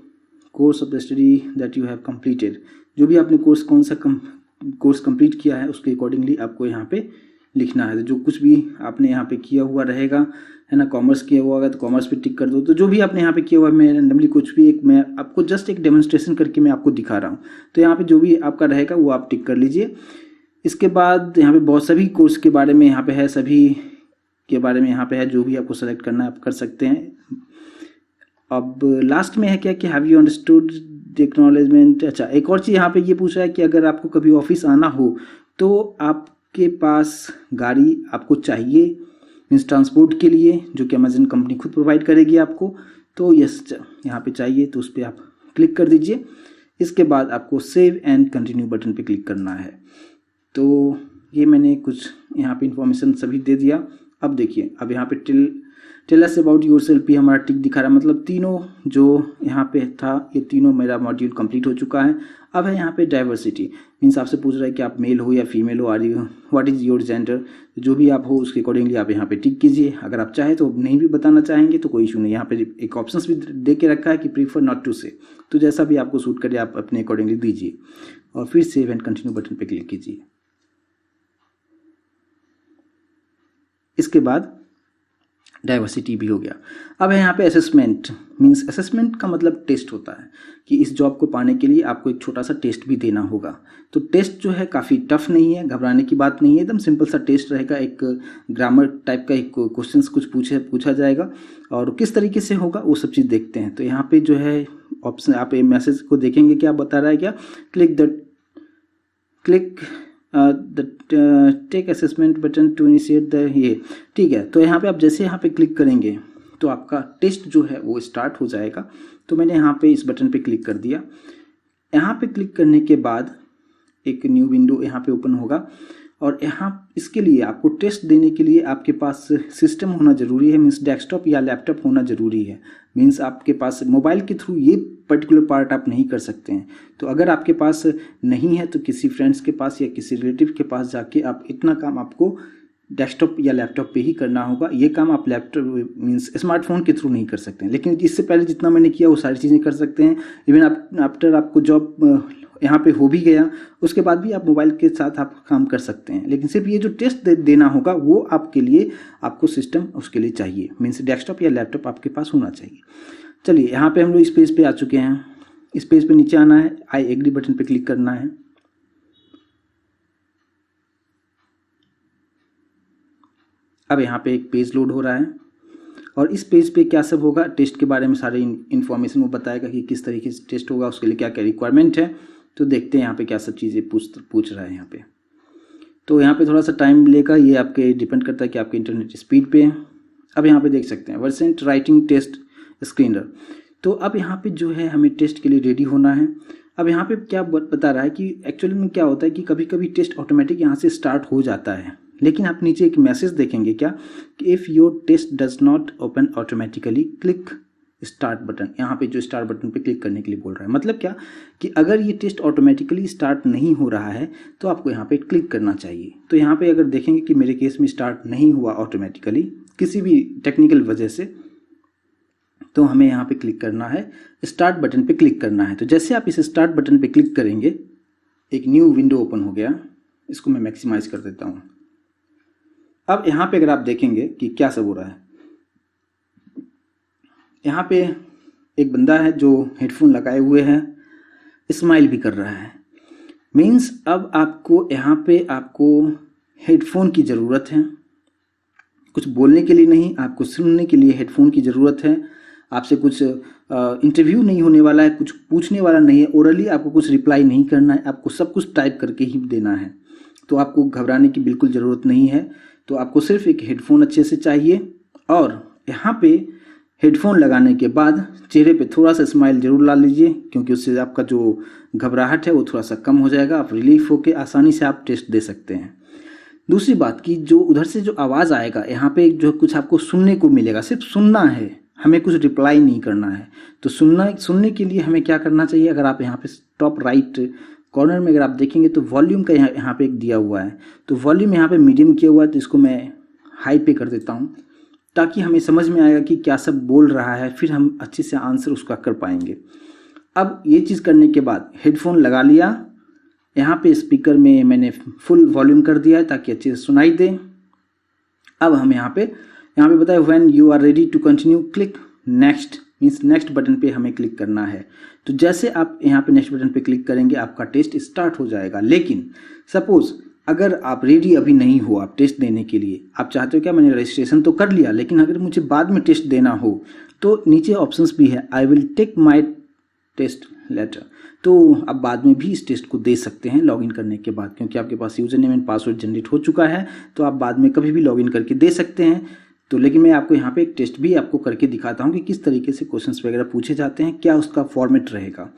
Speaker 1: course of the study that you have completed, जो भी आपने कोर्स कौन सा कोर्स कंप्लीट किया है उसके अकॉर्डिंगली आपको यहाँ पे लिखना है। तो जो कुछ भी आपने यहाँ पे किया हुआ रहेगा, है ना, कॉमर्स किया हुआ होगा तो कॉमर्स पे टिक कर दो। तो जो भी आपने यहाँ पे किया हुआ है, मैं रैंडमली कुछ भी मैं आपको जस्ट एक डेमोन्स्ट्रेशन करके मैं आपको दिखा रहा हूँ। तो यहाँ पे जो भी आपका रहेगा वो आप टिक कर लीजिए। इसके बाद यहाँ पे बहुत सभी कोर्स के बारे में यहाँ पे है, सभी के बारे में यहाँ पे है, जो भी आपको सेलेक्ट करना है आप कर सकते हैं। अब लास्ट में है क्या कि हैव यू अंडरस्टूड एक्नॉलेजमेंट। अच्छा, एक और चीज़ यहाँ पे ये पूछ रहा है कि अगर आपको कभी ऑफिस आना हो तो आपके पास गाड़ी आपको चाहिए, मीन्स ट्रांसपोर्ट के लिए, जो कि अमेजन कंपनी खुद प्रोवाइड करेगी आपको। तो यस यहाँ पे चाहिए, तो उस पर आप क्लिक कर दीजिए। इसके बाद आपको सेव एंड कंटिन्यू बटन पे क्लिक करना है। तो ये मैंने कुछ यहाँ पे इंफॉर्मेशन सभी दे दिया। अब देखिए, अब यहाँ पे टेल अस अबाउट योरसेल्फ भी हमारा टिक दिखा रहा है, मतलब तीनों जो यहाँ पे था ये तीनों मेरा मॉड्यूल कंप्लीट हो चुका है। अब है यहाँ पे डाइवर्सिटी, मीन्स आपसे पूछ रहा है कि आप मेल हो या फीमेल हो, are you, what is your gender. जो भी आप हो उसके अकॉर्डिंगली आप यहाँ पे टिक कीजिए। अगर आप चाहें तो नहीं भी बताना चाहेंगे तो कोई इशू नहीं, यहाँ पे एक ऑप्शन भी दे के रखा है कि प्रीफर नॉट टू से। तो जैसा भी आपको सूट करे आप अपने अकॉर्डिंगली दीजिए और फिर सेव एंड कंटिन्यू बटन पर क्लिक कीजिए। इसके बाद डाइवर्सिटी भी हो गया। अब है यहाँ पे असेसमेंट, मीन्स असेसमेंट का मतलब टेस्ट होता है कि इस जॉब को पाने के लिए आपको एक छोटा सा टेस्ट भी देना होगा। तो टेस्ट जो है काफ़ी टफ नहीं है, घबराने की बात नहीं है, एकदम सिंपल सा टेस्ट रहेगा। एक ग्रामर टाइप का एक क्वेश्चंस कुछ पूछा जाएगा और किस तरीके से होगा वो सब चीज़ देखते हैं। तो यहाँ पे जो है ऑप्शन, आप ये मैसेज को देखेंगे क्या बता रहा है, क्या click take assessment button to initiate the, ये ठीक है। तो यहाँ पे आप जैसे यहाँ पे क्लिक करेंगे तो आपका टेस्ट जो है वो स्टार्ट हो जाएगा। तो मैंने यहाँ पे इस बटन पे क्लिक कर दिया। यहाँ पे क्लिक करने के बाद एक न्यू विंडो यहाँ पे ओपन होगा और यहाँ इसके लिए आपको टेस्ट देने के लिए आपके पास सिस्टम होना ज़रूरी है, मीन्स डेस्कटॉप या लैपटॉप होना ज़रूरी है। मीन्स आपके पास मोबाइल के थ्रू ये पर्टिकुलर पार्ट आप नहीं कर सकते हैं। तो अगर आपके पास नहीं है तो किसी फ्रेंड्स के पास या किसी रिलेटिव के पास जाके आप इतना काम आपको डेस्कटॉप या लैपटॉप पे ही करना होगा। ये काम आप लैपटॉप मीन्स स्मार्टफोन के थ्रू नहीं कर सकते हैं, लेकिन इससे पहले जितना मैंने किया वो सारी चीज़ें कर सकते हैं। इवन आफ्टर आपको जॉब यहाँ पे हो भी गया उसके बाद भी आप मोबाइल के साथ आप काम कर सकते हैं, लेकिन सिर्फ ये जो टेस्ट देना होगा वो आपके लिए आपको सिस्टम उसके लिए चाहिए, मीन्स डेस्कटॉप या लैपटॉप आपके पास होना चाहिए। चलिए यहाँ पे हम लोग इस पेज पे आ चुके हैं। इस पेज पे नीचे आना है, आई एग्री बटन पे क्लिक करना है। अब यहाँ पे एक पेज लोड हो रहा है और इस पेज पे क्या सब होगा, टेस्ट के बारे में सारे इन्फॉर्मेशन वो बताएगा कि किस तरीके से टेस्ट होगा, उसके लिए क्या क्या रिक्वायरमेंट है। तो देखते हैं यहाँ पे क्या सब चीज़ें पूछ रहा है यहाँ पे। तो यहाँ पे थोड़ा सा टाइम लेगा, ये आपके डिपेंड करता है कि आपके इंटरनेट स्पीड पे। अब यहाँ पे देख सकते हैं वर्सेंट राइटिंग टेस्ट स्क्रीनर। तो अब यहाँ पे जो है हमें टेस्ट के लिए रेडी होना है। अब यहाँ पे क्या बता रहा है कि एक्चुअली में क्या होता है कि कभी कभी टेस्ट ऑटोमेटिक यहाँ से स्टार्ट हो जाता है, लेकिन आप नीचे एक मैसेज देखेंगे क्या कि if your test does not open automatically click start button. यहाँ पे जो स्टार्ट बटन पे क्लिक करने के लिए बोल रहा है, मतलब क्या कि अगर ये टेस्ट ऑटोमेटिकली स्टार्ट नहीं हो रहा है तो आपको यहाँ पे क्लिक करना चाहिए। तो यहाँ पे अगर देखेंगे कि मेरे केस में स्टार्ट नहीं हुआ ऑटोमेटिकली किसी भी टेक्निकल वजह से, तो हमें यहाँ पे क्लिक करना है, स्टार्ट बटन पे क्लिक करना है। तो जैसे आप इस स्टार्ट बटन पे क्लिक करेंगे एक न्यू विंडो ओपन हो गया। इसको मैं मैक्सिमाइज कर देता हूँ। अब यहाँ पे अगर आप देखेंगे कि क्या सब हो रहा है, यहाँ पे एक बंदा है जो हेडफोन लगाए हुए है, स्माइल भी कर रहा है। मीन्स अब आपको यहाँ पे आपको हेडफोन की ज़रूरत है, कुछ बोलने के लिए नहीं, आपको सुनने के लिए हेडफोन की ज़रूरत है। आपसे कुछ इंटरव्यू नहीं होने वाला है, कुछ पूछने वाला नहीं है, ओरली आपको कुछ रिप्लाई नहीं करना है, आपको सब कुछ टाइप करके ही देना है। तो आपको घबराने की बिल्कुल ज़रूरत नहीं है। तो आपको सिर्फ एक हेडफोन अच्छे से चाहिए, और यहाँ पे हेडफोन लगाने के बाद चेहरे पे थोड़ा सा स्माइल जरूर ला लीजिए, क्योंकि उससे आपका जो घबराहट है वो थोड़ा सा कम हो जाएगा। आप रिलीफ होके आसानी से आप टेस्ट दे सकते हैं। दूसरी बात कि जो उधर से जो आवाज़ आएगा, यहाँ पे जो कुछ आपको सुनने को मिलेगा, सिर्फ सुनना है, हमें कुछ रिप्लाई नहीं करना है। तो सुनने के लिए हमें क्या करना चाहिए, अगर आप यहाँ पे टॉप राइट कॉर्नर में अगर आप देखेंगे तो वॉल्यूम का यहाँ पे एक दिया हुआ है। तो वॉल्यूम यहाँ पे मीडियम किया हुआ है, तो इसको मैं हाई पे कर देता हूँ, ताकि हमें समझ में आएगा कि क्या सब बोल रहा है, फिर हम अच्छे से आंसर उसका कर पाएंगे। अब ये चीज़ करने के बाद हेडफोन लगा लिया, यहाँ पे स्पीकर में मैंने फुल वॉल्यूम कर दिया है ताकि अच्छे से सुनाई दे। अब हम यहाँ पे बताया when you are ready to continue click next, means next button पे हमें क्लिक करना है। तो जैसे आप यहाँ पे नेक्स्ट बटन पे क्लिक करेंगे आपका टेस्ट स्टार्ट हो जाएगा। लेकिन सपोज अगर आप रेडी अभी नहीं हो आप टेस्ट देने के लिए, आप चाहते हो क्या मैंने रजिस्ट्रेशन तो कर लिया, लेकिन अगर मुझे बाद में टेस्ट देना हो तो नीचे ऑप्शंस भी है, I will take my test later. तो आप बाद में भी इस टेस्ट को दे सकते हैं लॉगिन करने के बाद, क्योंकि आपके पास user name and password generate हो चुका है, तो आप बाद में कभी भी लॉगिन करके दे सकते हैं। तो लेकिन मैं आपको यहाँ पे एक टेस्ट भी आपको करके दिखाता हूँ कि किस तरीके से क्वेश्चंस वगैरह पूछे जाते हैं, क्या उसका फॉर्मेट रहेगा।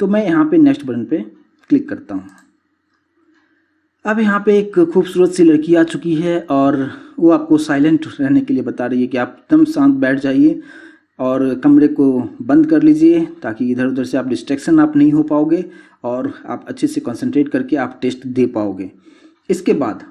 Speaker 1: तो मैं यहाँ पे नेक्स्ट बटन पे क्लिक करता हूँ। अब यहाँ पे एक खूबसूरत सी लड़की आ चुकी है और वो आपको साइलेंट रहने के लिए बता रही है कि आप एकदम शांत बैठ जाइए और कमरे को बंद कर लीजिए, ताकि इधर उधर से आप डिस्ट्रैक्शन आप नहीं हो पाओगे और आप अच्छे से कंसंट्रेट करके आप टेस्ट दे पाओगे। इसके बाद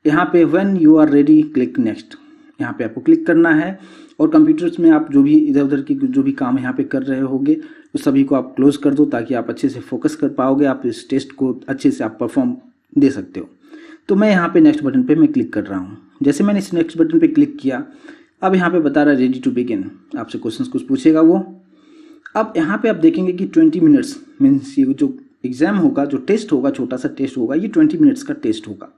Speaker 1: यहाँ पे when you are ready click next, यहाँ पे आपको क्लिक करना है और कंप्यूटर्स में आप जो भी इधर उधर की जो भी काम यहाँ पे कर रहे होगे उस सभी को आप क्लोज कर दो, ताकि आप अच्छे से फोकस कर पाओगे, आप इस टेस्ट को अच्छे से आप परफॉर्म दे सकते हो। तो मैं यहाँ पे नेक्स्ट बटन पे मैं क्लिक कर रहा हूँ। जैसे मैंने इस नेक्स्ट बटन पे क्लिक किया, अब यहाँ पे बता रहा है रेडी टू बिगिन, आपसे क्वेश्चंस कुछ पूछेगा वो। अब यहाँ पे आप देखेंगे कि 20 मिनट्स मीन्स ये जो एग्जाम होगा, जो टेस्ट होगा, छोटा सा टेस्ट होगा, ये 20 मिनट्स का टेस्ट होगा।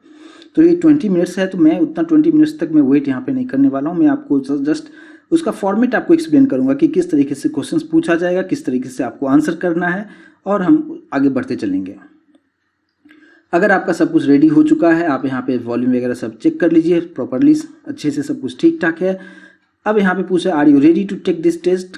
Speaker 1: तो ये 20 मिनट्स है, तो मैं उतना 20 मिनट्स तक मैं वेट यहाँ पे नहीं करने वाला हूँ। मैं आपको जस्ट उसका फॉर्मेट आपको एक्सप्लेन करूँगा कि किस तरीके से क्वेश्चंस पूछा जाएगा, किस तरीके से आपको आंसर करना है, और हम आगे बढ़ते चलेंगे। अगर आपका सब कुछ रेडी हो चुका है, आप यहाँ पे वॉल्यूम वगैरह सब चेक कर लीजिए प्रॉपरली, अच्छे से सब कुछ ठीक ठाक है। अब यहाँ पे पूछा are you ready to take this test,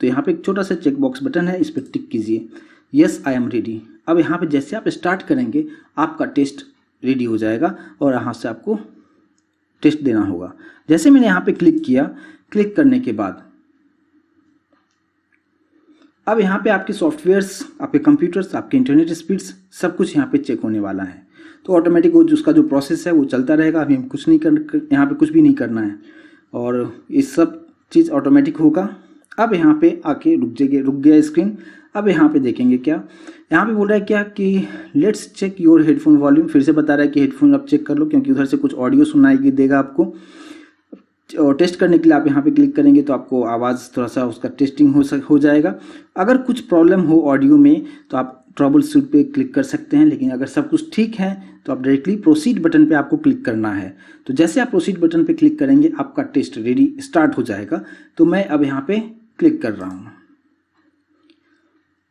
Speaker 1: तो यहाँ पे एक छोटा सा चेक बॉक्स बटन है, इस पर टिक कीजिए, यस आई एम रेडी। अब यहाँ पे जैसे आप स्टार्ट करेंगे आपका टेस्ट रेडी हो जाएगा और यहाँ से आपको टेस्ट देना होगा। जैसे मैंने यहाँ पे क्लिक किया, क्लिक करने के बाद अब यहाँ पे आपके सॉफ्टवेयर्स, आपके कंप्यूटर्स, आपके इंटरनेट स्पीड्स सब कुछ यहाँ पे चेक होने वाला है। तो ऑटोमेटिक वो उसका जो प्रोसेस है वो चलता रहेगा, अभी हम कुछ नहीं यहाँ पे कुछ भी नहीं करना है और ये सब चीज़ ऑटोमेटिक होगा। अब यहाँ पे आके रुक गया स्क्रीन। अब यहाँ पे देखेंगे क्या, यहाँ पे बोल रहा है क्या कि let's check your headphone volume, फिर से बता रहा है कि हेडफोन आप चेक कर लो, क्योंकि उधर से कुछ ऑडियो सुनाई देगा आपको। और टेस्ट करने के लिए आप यहाँ पे क्लिक करेंगे तो आपको आवाज़ थोड़ा सा उसका टेस्टिंग हो जाएगा। अगर कुछ प्रॉब्लम हो ऑडियो में तो आप ट्रबल शूट पे क्लिक कर सकते हैं, लेकिन अगर सब कुछ ठीक है तो आप डायरेक्टली प्रोसीड बटन पे आपको क्लिक करना है। तो जैसे आप प्रोसीड बटन पे क्लिक करेंगे आपका टेस्ट रेडी स्टार्ट हो जाएगा। तो मैं अब यहाँ पे क्लिक कर रहा हूँ।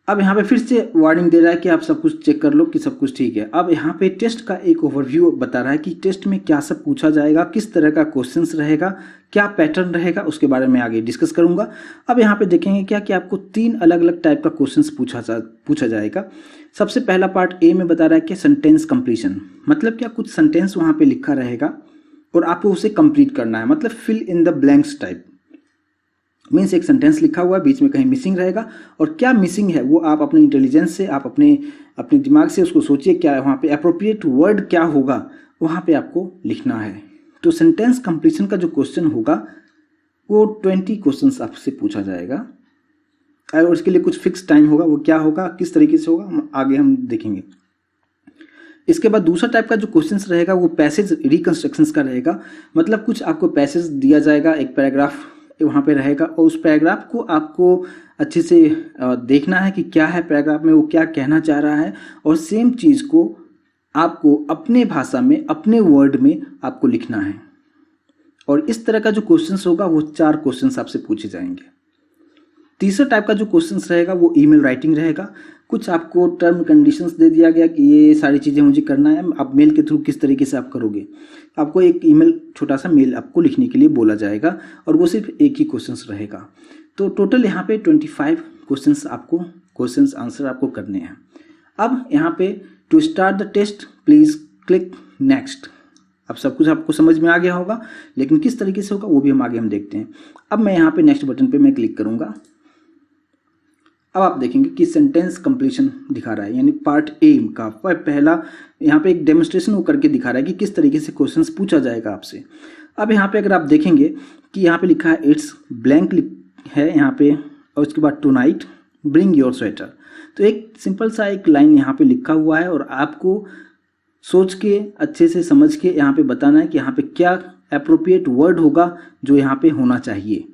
Speaker 1: अब यहाँ पे फिर से वार्निंग दे रहा है कि आप सब कुछ चेक कर लो कि सब कुछ ठीक है। अब यहाँ पे टेस्ट का एक ओवरव्यू बता रहा है कि टेस्ट में क्या सब पूछा जाएगा, किस तरह का क्वेश्चंस रहेगा, क्या पैटर्न रहेगा, उसके बारे में आगे डिस्कस करूंगा। अब यहाँ पे देखेंगे क्या कि आपको 3 अलग अलग टाइप का क्वेश्चंस पूछा जाएगा। सबसे पहला पार्ट ए में बता रहा है कि सेंटेंस कंप्लीशन, मतलब क्या कुछ सेंटेंस वहाँ पे लिखा रहेगा और आपको उसे कंप्लीट करना है, मतलब fill in the blanks type. Means एक सेंटेंस लिखा हुआ है, बीच में कहीं मिसिंग रहेगा और क्या मिसिंग है वो आप अपने इंटेलिजेंस से, आप अपने दिमाग से उसको सोचिए, क्या वहाँ पे अप्रोप्रिएट वर्ड क्या होगा वहाँ पे आपको लिखना है। तो सेंटेंस कंप्लीशन का जो क्वेश्चन होगा वो 20 क्वेश्चंस आपसे पूछा जाएगा और उसके लिए कुछ फिक्स टाइम होगा। वो क्या होगा, किस तरीके से होगा, आगे हम देखेंगे। इसके बाद दूसरा टाइप का जो क्वेश्चंस रहेगा वो पैसेज रिकंस्ट्रक्शंस का रहेगा। मतलब कुछ आपको पैसेज दिया जाएगा, एक पैराग्राफ वहाँ पे रहेगा और उस पैराग्राफ को आपको अच्छे से देखना है कि क्या है पैराग्राफ में, वो क्या कहना चाह रहा है, और सेम चीज़ को आपको अपने भाषा में, अपने वर्ड में आपको लिखना है। और इस तरह का जो क्वेश्चंस होगा वो 4 क्वेश्चंस आपसे पूछे जाएंगे। तीसरा टाइप का जो क्वेश्चंस रहेगा वो ईमेल राइटिंग रहेगा। कुछ आपको टर्म कंडीशंस दे दिया गया कि ये सारी चीज़ें मुझे करना है, आप मेल के थ्रू किस तरीके से आप करोगे। आपको एक ईमेल, छोटा सा मेल आपको लिखने के लिए बोला जाएगा और वो सिर्फ एक ही क्वेश्चंस रहेगा। तो टोटल यहाँ पे 25 क्वेश्चंस आंसर आपको करने हैं। अब यहाँ पे to start the test please click next. अब सब कुछ आपको समझ में आ गया होगा, लेकिन किस तरीके से होगा वो भी आगे हम देखते हैं। अब मैं यहाँ पे नेक्स्ट बटन पे मैं क्लिक करूँगा। अब आप देखेंगे कि सेंटेंस कंप्लीशन दिखा रहा है, यानी पार्ट ए का पहला यहाँ पे एक डेमोन्स्ट्रेशन वो करके दिखा रहा है कि किस तरीके से क्वेश्चंस पूछा जाएगा आपसे। अब यहाँ पे अगर आप देखेंगे कि यहाँ पे लिखा है इट्स ब्लैंक है यहाँ पे, और उसके बाद tonight bring your sweater. तो एक सिंपल सा एक लाइन यहाँ पे लिखा हुआ है और आपको सोच के अच्छे से समझ के यहाँ पे बताना है कि यहाँ पे क्या अप्रोप्रिएट वर्ड होगा जो यहाँ पे होना चाहिए।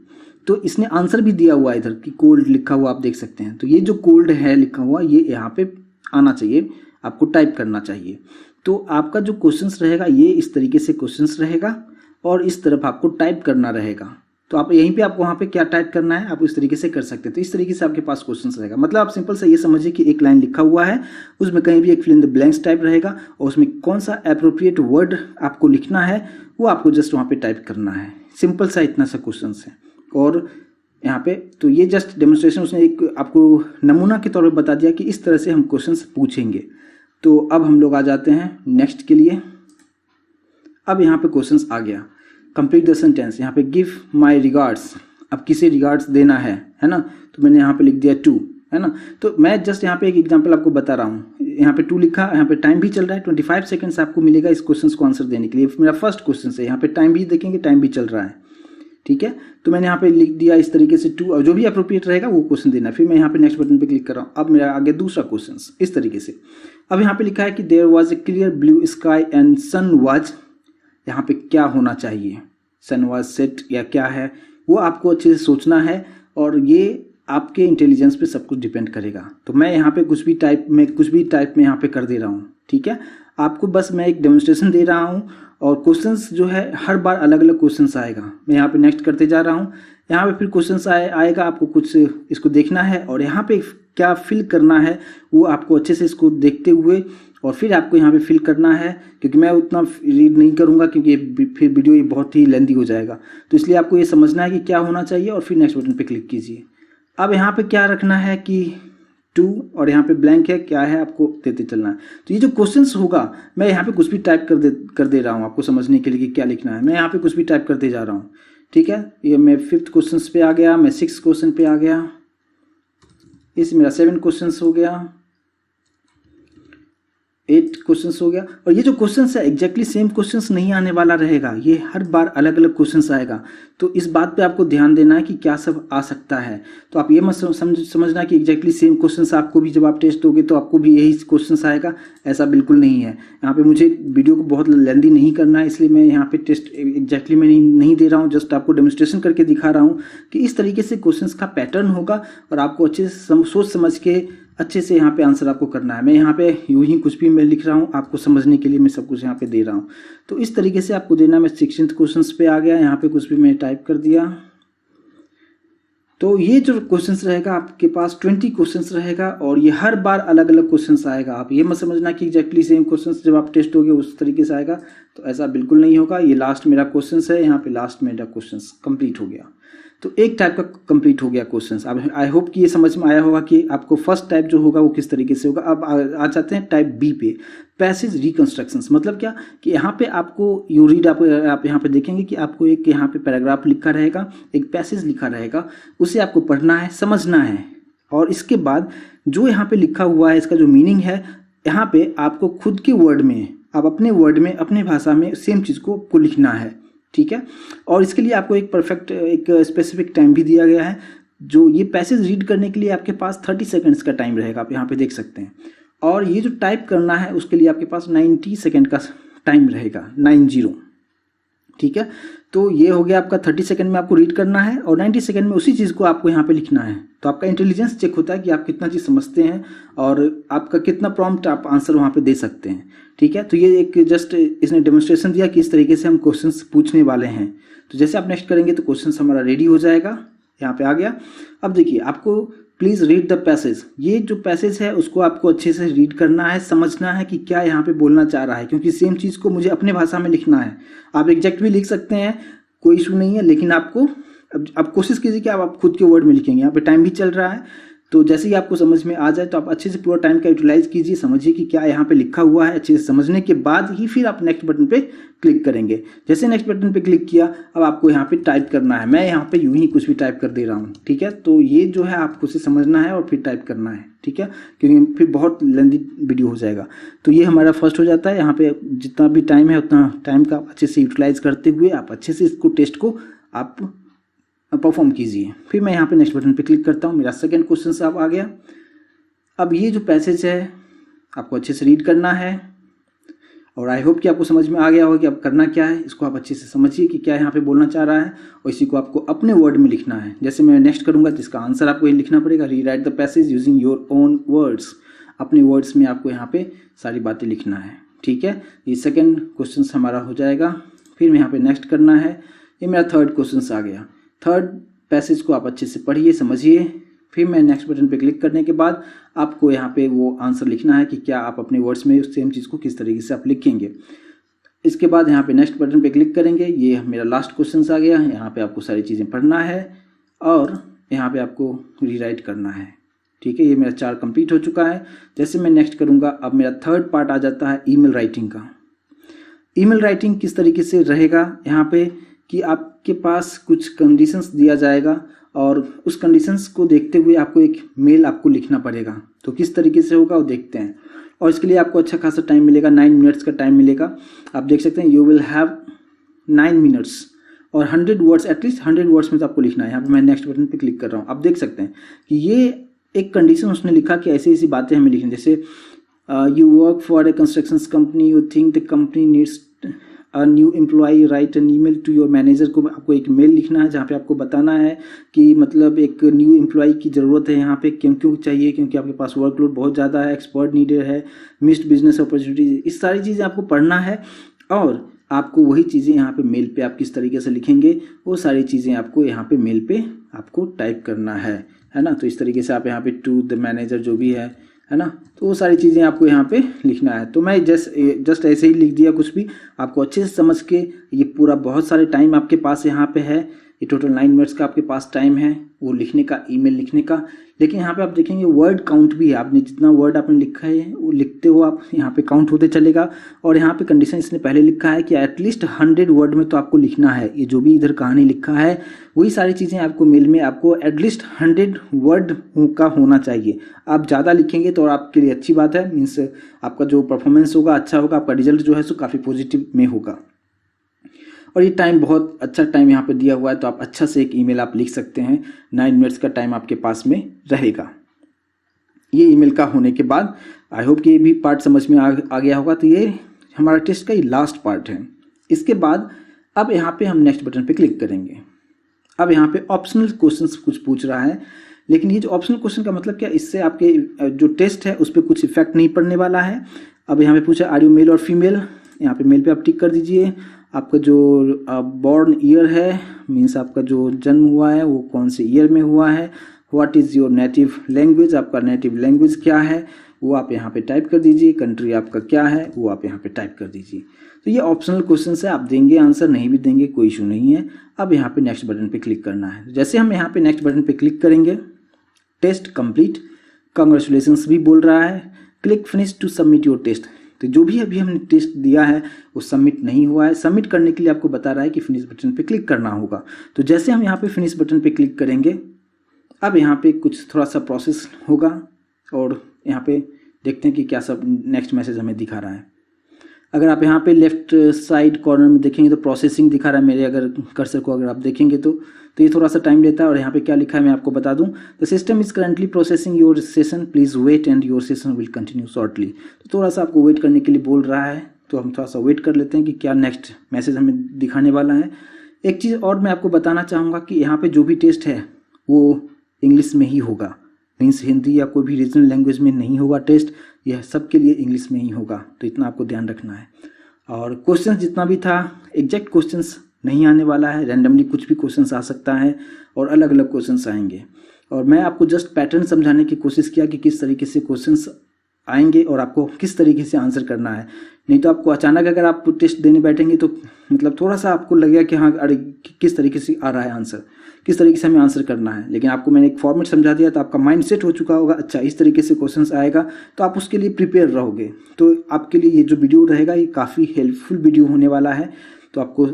Speaker 1: तो इसने आंसर भी दिया हुआ है इधर कि कोल्ड लिखा हुआ आप देख सकते हैं। तो ये जो कोल्ड है लिखा हुआ ये यहाँ पे आना चाहिए, आपको टाइप करना चाहिए। तो आपका जो क्वेश्चंस रहेगा ये इस तरीके से क्वेश्चंस रहेगा और इस तरफ आपको टाइप करना रहेगा। तो आप यहीं पे आपको वहाँ पे क्या टाइप करना है आप इस तरीके से कर सकते हैं। तो इस तरीके से आपके पास क्वेश्चंस रहेगा। मतलब आप सिंपल से ये समझिए कि एक लाइन लिखा हुआ है, उसमें कहीं भी एक fill in the blanks type रहेगा और उसमें कौन सा अप्रोप्रिएट वर्ड आपको लिखना है वो आपको जस्ट वहाँ पे टाइप करना है। सिंपल सा इतना सा क्वेश्चन है। और यहाँ पे तो ये जस्ट डेमोन्स्ट्रेशन उसने एक आपको नमूना के तौर पे बता दिया कि इस तरह से हम क्वेश्चंस पूछेंगे। तो अब हम लोग आ जाते हैं नेक्स्ट के लिए। अब यहाँ पे क्वेश्चंस आ गया, कंप्लीट द सेंटेंस। यहाँ पे गिव माय रिगार्ड्स, अब किसे रिगार्ड्स देना है ना, तो मैंने यहाँ पे लिख दिया टू, है ना। तो मैं जस्ट यहाँ पे एक एग्जांपल आपको बता रहा हूँ। यहाँ पे टू लिखा, यहाँ पे टाइम भी चल रहा है, 25 सेकंड्स आपको मिलेगा इस क्वेश्चन को आंसर देने के लिए। मेरा फर्स्ट क्वेश्चन है, यहाँ पे टाइम भी देखेंगे, टाइम भी चल रहा है, ठीक है। तो मैंने यहाँ पे लिख दिया इस तरीके से टू, और जो भी अप्रोप्रिएट रहेगा वो क्वेश्चन देना। फिर मैं यहाँ पे नेक्स्ट बटन पे क्लिक कर रहा हूँ। अब मेरा आगे दूसरा क्वेश्चन इस तरीके से। अब यहाँ पे लिखा है कि there was a clear blue sky and sun was, यहाँ पे क्या होना चाहिए, सन वाज सेट या क्या है, वो आपको अच्छे से सोचना है और ये आपके इंटेलिजेंस पे सब कुछ डिपेंड करेगा। तो मैं यहाँ पे कुछ भी टाइप में यहाँ पे कर दे रहा हूँ, ठीक है। आपको बस मैं एक डेमोन्स्ट्रेशन दे रहा हूँ और क्वेश्चंस जो है हर बार अलग अलग क्वेश्चंस आएगा। मैं यहाँ पे नेक्स्ट करते जा रहा हूँ, यहाँ पे फिर क्वेश्चंस आएगा, आपको कुछ इसको देखना है और यहाँ पे क्या फिल करना है वो आपको अच्छे से इसको देखते हुए और फिर आपको यहाँ पे फिल करना है। क्योंकि मैं उतना रीड नहीं करूँगा क्योंकि फिर वीडियो ये बहुत ही लेंथी हो जाएगा, तो इसलिए आपको ये समझना है कि क्या होना चाहिए और फिर नेक्स्ट बटन पे क्लिक कीजिए। अब यहाँ पे क्या रखना है कि टू और यहाँ पे ब्लैंक है, क्या है आपको देते चलना है। तो ये जो क्वेश्चंस होगा मैं यहाँ पे कुछ भी टाइप कर दे रहा हूँ आपको समझने के लिए कि क्या लिखना है। मैं यहाँ पे कुछ भी टाइप करते जा रहा हूँ, ठीक है। ये मैं 5th क्वेश्चन पे आ गया, मैं 6th क्वेश्चन पे आ गया, इस मेरा 7 क्वेश्चन हो गया, 8 क्वेश्चंस हो गया। और ये जो क्वेश्चंस है एग्जैक्टली सेम क्वेश्चंस नहीं आने वाला रहेगा, ये हर बार अलग अलग क्वेश्चंस आएगा। तो इस बात पे आपको ध्यान देना है कि क्या सब आ सकता है। तो आप ये मत समझना कि एग्जैक्टली सेम क्वेश्चंस आपको भी जब आप टेस्ट दोगे तो आपको भी यही क्वेश्चंस आएगा, ऐसा बिल्कुल नहीं है। यहाँ पे मुझे वीडियो को बहुत लेंथी नहीं करना है, इसलिए मैं यहाँ पे टेस्ट एग्जैक्टली मैं नहीं दे रहा हूँ, जस्ट आपको डेमोन्स्ट्रेशन करके दिखा रहा हूँ कि इस तरीके से क्वेश्चंस का पैटर्न होगा और आपको अच्छे से सोच समझ के अच्छे से यहाँ पे आंसर आपको करना है। मैं यहाँ पे यूं ही कुछ भी मैं लिख रहा हूँ आपको समझने के लिए, मैं सब कुछ यहाँ पे दे रहा हूँ। तो इस तरीके से आपको देना। मैं 16th क्वेश्चंस पे आ गया, यहाँ पे कुछ भी मैं टाइप कर दिया। तो ये जो क्वेश्चंस रहेगा आपके पास 20 क्वेश्चंस रहेगा और ये हर बार अलग अलग क्वेश्चंस आएगा। आप ये मत समझना कि एग्जैक्टली सेम क्वेश्चंस जब आप टेस्ट होगे उस तरीके से आएगा, तो ऐसा बिल्कुल नहीं होगा। ये लास्ट मेरा क्वेश्चंस है, यहाँ पे लास्ट मेरा क्वेश्चंस कंप्लीट हो गया। तो एक टाइप का कंप्लीट हो गया क्वेश्चंस। अब आई होप कि ये समझ में आया होगा कि आपको फर्स्ट टाइप जो होगा वो किस तरीके से होगा। अब आ जाते हैं टाइप बी पे, पैसेज रिकंस्ट्रक्शंस। मतलब क्या कि यहाँ पे आपको यू रीड आप यहाँ पे देखेंगे कि आपको एक यहाँ पे पैराग्राफ लिखा रहेगा, एक पैसेज लिखा रहेगा, उसे आपको पढ़ना है, समझना है और इसके बाद जो यहाँ पे लिखा हुआ है इसका जो मीनिंग है यहाँ पे आपको खुद के वर्ड में, आप अपने वर्ड में, अपने भाषा में सेम चीज़ को आपको लिखना है, ठीक है। और इसके लिए आपको एक स्पेसिफिक टाइम भी दिया गया है। जो ये पैसेज रीड करने के लिए आपके पास 30 सेकंड्स का टाइम रहेगा, आप यहाँ पे देख सकते हैं। और ये जो टाइप करना है उसके लिए आपके पास 90 सेकेंड का टाइम रहेगा, 90। ठीक है, तो ये हो गया आपका 30 सेकंड में आपको रीड करना है और 90 सेकंड में उसी चीज़ को आपको यहाँ पे लिखना है। तो आपका इंटेलिजेंस चेक होता है कि आप कितना चीज़ समझते हैं और आपका कितना प्रॉम्प्ट आप आंसर वहाँ पे दे सकते हैं। ठीक है, तो ये एक जस्ट इसने डेमोन्स्ट्रेशन दिया कि इस तरीके से हम क्वेश्चंस पूछने वाले हैं। तो जैसे आप नेक्स्ट करेंगे तो क्वेश्चन हमारा रेडी हो जाएगा, यहाँ पे आ गया। अब देखिए, आपको प्लीज़ रीड द पैसेज, ये जो पैसेज है उसको आपको अच्छे से रीड करना है, समझना है कि क्या यहाँ पे बोलना चाह रहा है, क्योंकि सेम चीज़ को मुझे अपने भाषा में लिखना है। आप एग्जैक्ट भी लिख सकते हैं, कोई इशू नहीं है, लेकिन आपको अब कोशिश कीजिए कि आप खुद के वर्ड में लिखेंगे। यहाँ पे टाइम भी चल रहा है, तो जैसे ही आपको समझ में आ जाए तो आप अच्छे से पूरा टाइम का यूटिलाइज कीजिए, समझिए कि क्या यहाँ पे लिखा हुआ है। अच्छे से समझने के बाद ही फिर आप नेक्स्ट बटन पे क्लिक करेंगे। जैसे नेक्स्ट बटन पे क्लिक किया, अब आपको यहाँ पे टाइप करना है। मैं यहाँ पे यूं ही कुछ भी टाइप कर दे रहा हूँ। ठीक है, तो ये जो है आपको उसे समझना है और फिर टाइप करना है। ठीक है, क्योंकि फिर बहुत लेंदी वीडियो हो जाएगा। तो ये हमारा फर्स्ट हो जाता है। यहाँ पे जितना भी टाइम है उतना टाइम का अच्छे से यूटिलाइज करते हुए आप अच्छे से इसको टेस्ट को आप परफॉर्म कीजिए। फिर मैं यहाँ पे नेक्स्ट बटन पे क्लिक करता हूँ। मेरा सेकंड क्वेश्चन साहब आ गया। अब ये जो पैसेज है आपको अच्छे से रीड करना है और आई होप कि आपको समझ में आ गया होगा कि अब करना क्या है। इसको आप अच्छे से समझिए कि क्या यहाँ पे बोलना चाह रहा है और इसी को आपको अपने वर्ड में लिखना है। जैसे मैं नेक्स्ट करूँगा तो इसका आंसर आपको ये लिखना पड़ेगा, rewrite the passage using your own words. अपने वर्ड्स में आपको यहाँ पे सारी बातें लिखना है। ठीक है, ये सेकेंड क्वेश्चन हमारा हो जाएगा। फिर मैं यहाँ पे नेक्स्ट करना है। ये मेरा थर्ड क्वेश्चन आ गया। थर्ड पैसेज को आप अच्छे से पढ़िए, समझिए। फिर मैं नेक्स्ट बटन पे क्लिक करने के बाद आपको यहाँ पे वो आंसर लिखना है कि क्या आप अपने वर्ड्स में उस सेम चीज़ को किस तरीके से आप लिखेंगे। इसके बाद यहाँ पे नेक्स्ट बटन पे क्लिक करेंगे। ये मेरा लास्ट क्वेश्चन आ गया। यहाँ पे आपको सारी चीज़ें पढ़ना है और यहाँ पे आपको रीराइट करना है। ठीक है, ये मेरा 4 कंप्लीट हो चुका है। जैसे मैं नेक्स्ट करूँगा, अब मेरा थर्ड पार्ट आ जाता है ईमेल राइटिंग का। ईमेल राइटिंग किस तरीके से रहेगा यहाँ पे कि आपके पास कुछ कंडीशंस दिया जाएगा और उस कंडीशंस को देखते हुए आपको एक मेल आपको लिखना पड़ेगा। तो किस तरीके से होगा वो देखते हैं और इसके लिए आपको अच्छा खासा टाइम मिलेगा, 9 मिनट्स का टाइम मिलेगा। आप देख सकते हैं, यू विल हैव 9 मिनट्स और 100 वर्ड्स, एटलीस्ट 100 वर्ड्स में तो आपको लिखना है। यहाँ पे मैं नेक्स्ट बटन पे क्लिक कर रहा हूँ। आप देख सकते हैं कि ये एक कंडीशन उसने लिखा कि ऐसी ऐसी बातें हमें लिखनी, जैसे you work for a construction company, you think the company needs a new employee, write an email to your manager. को आपको एक मेल लिखना है जहाँ पे आपको बताना है कि मतलब एक न्यू एम्प्लॉई की ज़रूरत है यहाँ पे, क्यों चाहिए, क्योंकि आपके पास वर्कलोड बहुत ज़्यादा है, एक्सपर्ट नीडेड है, मिस्ड बिजनेस अपॉर्चुनिटीज। इस सारी चीज़ें आपको पढ़ना है और आपको वही चीज़ें यहाँ पे मेल पे आप किस तरीके से लिखेंगे वो सारी चीज़ें आपको यहाँ पे मेल पे आपको टाइप करना है ना। तो इस तरीके से आप यहाँ पे टू द मैनेजर जो भी है ना, तो वो सारी चीज़ें आपको यहाँ पे लिखना है। तो मैं जस्ट ऐसे ही लिख दिया कुछ भी। आपको अच्छे से समझ के, ये पूरा बहुत सारे टाइम आपके पास यहाँ पे है। ये टोटल 9 मिनट्स का आपके पास टाइम है वो लिखने का, ईमेल लिखने का। लेकिन यहाँ पे आप देखेंगे वर्ड काउंट भी है। आपने जितना वर्ड आपने लिखा है वो लिखते हो आप यहाँ पे काउंट होते चलेगा। और यहाँ पे कंडीशन इसने पहले लिखा है कि एटलीस्ट 100 वर्ड में तो आपको लिखना है। ये जो भी इधर कहानी लिखा है वही सारी चीज़ें आपको मेल में आपको एटलीस्ट 100 वर्ड का होना चाहिए। आप ज़्यादा लिखेंगे तो आपके लिए अच्छी बात है, मीन्स आपका जो परफॉर्मेंस होगा अच्छा होगा, आपका रिजल्ट जो है सो काफ़ी पॉजिटिव में होगा। और ये टाइम बहुत अच्छा टाइम यहाँ पे दिया हुआ है, तो आप अच्छा से एक ईमेल आप लिख सकते हैं। 9 मिनट्स का टाइम आपके पास में रहेगा। ये ईमेल का होने के बाद आई होप कि ये भी पार्ट समझ में आ गया होगा। तो ये हमारा टेस्ट का ये लास्ट पार्ट है। इसके बाद अब यहाँ पे हम नेक्स्ट बटन पे क्लिक करेंगे। अब यहाँ पे ऑप्शनल क्वेश्चन कुछ पूछ रहा है, लेकिन ये जो ऑप्शनल क्वेश्चन का मतलब क्या, इससे आपके जो टेस्ट है उस पर कुछ इफेक्ट नहीं पड़ने वाला है। अब यहाँ पे पूछा आर यू मेल और फीमेल, यहाँ पे मेल पे आप टिक कर दीजिए। आपका जो बॉर्न ईयर है, मीन्स आपका जो जन्म हुआ है वो कौन से ईयर में हुआ है। What is your native language, आपका नेटिव लैंग्वेज क्या है वो आप यहाँ पे टाइप कर दीजिए। कंट्री आपका क्या है वो आप यहाँ पे टाइप कर दीजिए। तो ये ऑप्शनल क्वेश्चन है, आप देंगे आंसर, नहीं भी देंगे कोई इशू नहीं है। अब यहाँ पे नेक्स्ट बटन पे क्लिक करना है। जैसे हम यहाँ पे नेक्स्ट बटन पे क्लिक करेंगे, टेस्ट कंप्लीट, कांग्रेचुलेशंस भी बोल रहा है, click finish to submit your test. तो जो भी अभी हमने टेस्ट दिया है वो सबमिट नहीं हुआ है। सबमिट करने के लिए आपको बता रहा है कि फिनिश बटन पे क्लिक करना होगा। तो जैसे हम यहाँ पे फिनिश बटन पे क्लिक करेंगे, अब यहाँ पे कुछ थोड़ा सा प्रोसेस होगा और यहाँ पे देखते हैं कि क्या सब नेक्स्ट मैसेज हमें दिखा रहा है। अगर आप यहाँ पे लेफ्ट साइड कॉर्नर में देखेंगे तो प्रोसेसिंग दिखा रहा है मेरे, अगर कर्सर को अगर आप देखेंगे तो ये थोड़ा सा टाइम लेता है। और यहाँ पे क्या लिखा है मैं आपको बता दूं, the system is currently processing your session, please wait and your session will continue shortly. तो थोड़ा सा आपको वेट करने के लिए बोल रहा है, तो हम थोड़ा सा वेट कर लेते हैं कि क्या नेक्स्ट मैसेज हमें दिखाने वाला है। एक चीज़ और मैं आपको बताना चाहूँगा कि यहाँ पे जो भी टेस्ट है वो इंग्लिश में ही होगा, मीन्स हिंदी या कोई भी रीजनल लैंग्वेज में नहीं होगा टेस्ट, यह सबके लिए इंग्लिश में ही होगा, तो इतना आपको ध्यान रखना है। और क्वेश्चंस जितना भी था एग्जैक्ट क्वेश्चंस नहीं आने वाला है, रैंडमली कुछ भी क्वेश्चंस आ सकता है और अलग अलग क्वेश्चंस आएंगे। और मैं आपको जस्ट पैटर्न समझाने की कोशिश किया कि किस तरीके से क्वेश्चंस आएंगे और आपको किस तरीके से आंसर करना है। नहीं तो आपको अचानक अगर आप टेस्ट देने बैठेंगे तो मतलब थोड़ा सा आपको लगेगा कि हाँ अरे किस तरीके से आ रहा है आंसर, किस तरीके से हमें आंसर करना है। लेकिन आपको मैंने एक फॉर्मेट समझा दिया तो आपका माइंड सेट हो चुका होगा, अच्छा इस तरीके से क्वेश्चंस आएगा, तो आप उसके लिए प्रिपेयर रहोगे। तो आपके लिए ये जो वीडियो रहेगा ये काफ़ी हेल्पफुल वीडियो होने वाला है, तो आपको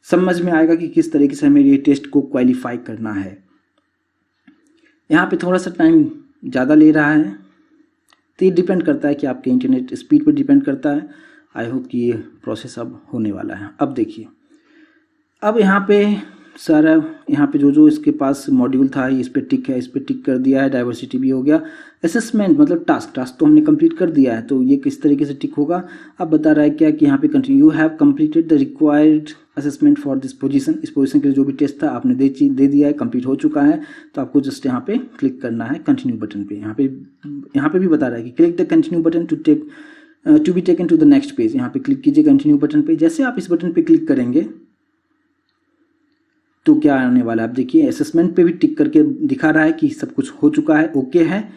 Speaker 1: समझ में आएगा कि किस तरीके से हमें ये टेस्ट को क्वालिफाई करना है। यहाँ पे थोड़ा सा टाइम ज़्यादा ले रहा है, तो ये डिपेंड करता है कि आपके इंटरनेट स्पीड पर डिपेंड करता है। आई होप कि ये प्रोसेस अब होने वाला है। अब देखिए, अब यहाँ पे सारा यहाँ पे जो इसके पास मॉड्यूल था इस पर टिक है, इस पर टिक कर दिया है, डाइवर्सिटी भी हो गया। असेसमेंट मतलब टास्क तो हमने कंप्लीट कर दिया है, तो ये किस तरीके से टिक होगा। अब बता रहा है क्या कि यहाँ पे continue, you have completed the required assessment for this position, इस पोजीशन के लिए जो भी टेस्ट था आपने दे दिया है, कंप्लीट हो चुका है। तो आपको जस्ट यहाँ पे क्लिक करना है कंटिन्यू बटन पे। यहाँ पे भी बता रहा है कि click the continue button to be taken to the next page. यहाँ पे क्लिक कीजिए कंटिन्यू बटन पे। जैसे आप इस बटन पे क्लिक करेंगे तो क्या आने वाला है आप देखिए, असेसमेंट पे भी टिक करके दिखा रहा है कि सब कुछ हो चुका है, ओके है।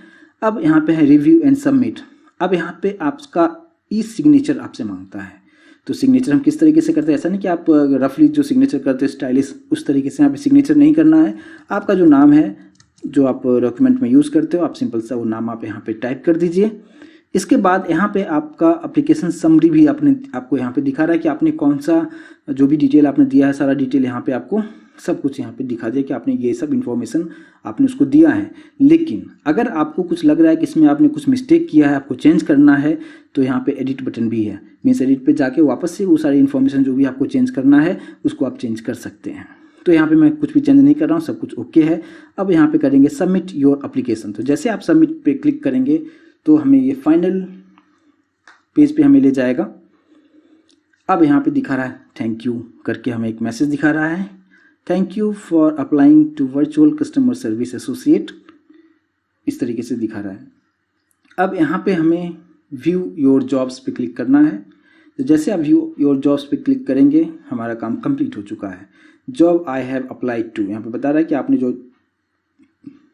Speaker 1: अब यहाँ पे है रिव्यू एंड सबमिट। अब यहाँ पे आपका ई सिग्नेचर आपसे मांगता है, तो सिग्नेचर हम किस तरीके से करते हैं, ऐसा नहीं कि आप रफली जो सिग्नेचर करते हैं स्टाइलिश उस तरीके से यहाँ पे सिग्नेचर नहीं करना है। आपका जो नाम है जो आप डॉक्यूमेंट में यूज़ करते हो, आप सिंपल सा वो नाम आप यहाँ पे टाइप कर दीजिए। इसके बाद यहाँ पे आपका एप्लीकेशन समरी भी आपको यहाँ पे दिखा रहा है कि आपने कौन सा जो भी डिटेल आपने दिया है, सारा डिटेल यहाँ पे आपको सब कुछ यहाँ पे दिखा दिया कि आपने ये सब इन्फॉर्मेशन आपने उसको दिया है। लेकिन अगर आपको कुछ लग रहा है कि इसमें आपने कुछ मिस्टेक किया है, आपको चेंज करना है, तो यहाँ पे एडिट बटन भी है। मीन्स एडिट पे जाके वापस से वो सारी इन्फॉर्मेशन जो भी आपको चेंज करना है उसको आप चेंज कर सकते हैं। तो यहाँ पे मैं कुछ भी चेंज नहीं कर रहा हूँ, सब कुछ ओके है। अब यहाँ पे करेंगे सबमिट योर एप्लीकेशन। तो जैसे आप सबमिट पे क्लिक करेंगे तो हमें ये फाइनल पेज पे हमें ले जाएगा। अब यहाँ पे दिखा रहा है थैंक यू करके, हमें एक मैसेज दिखा रहा है, thank you for applying to virtual customer service associate, इस तरीके से दिखा रहा है। अब यहाँ पे हमें व्यू योर जॉब्स पे क्लिक करना है। तो जैसे आप व्यू योर जॉब्स पे क्लिक करेंगे हमारा काम कंप्लीट हो चुका है। Job I have applied to, यहाँ पे बता रहा है कि आपने जो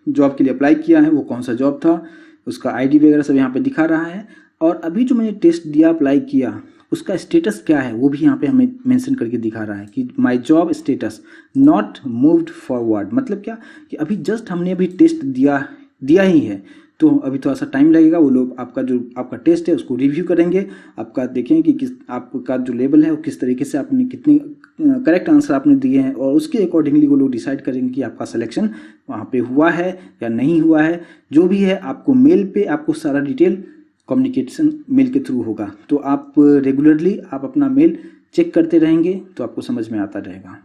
Speaker 1: जॉब के लिए अप्लाई किया है वो कौन सा जॉब था, उसका आईडी वगैरह सब यहाँ पे दिखा रहा है। और अभी जो मैंने टेस्ट दिया, अप्लाई किया, उसका स्टेटस क्या है वो भी यहाँ पे हमें मेंशन करके दिखा रहा है कि my job status not moved forward. मतलब क्या कि अभी जस्ट हमने अभी टेस्ट दिया ही है, तो अभी थोड़ा सा टाइम लगेगा। वो लोग आपका टेस्ट है उसको रिव्यू करेंगे, आपका देखेंगे कि किस आपका जो लेवल है वो किस तरीके से आपने कितनी करेक्ट आंसर आपने दिए हैं, और उसके अकॉर्डिंगली वो लोग डिसाइड करेंगे कि आपका सिलेक्शन वहाँ पे हुआ है या नहीं हुआ है। जो भी है आपको मेल पे आपको सारा डिटेल कम्युनिकेशन मेल के थ्रू होगा। तो आप रेगुलरली आप अपना मेल चेक करते रहेंगे तो आपको समझ में आता रहेगा।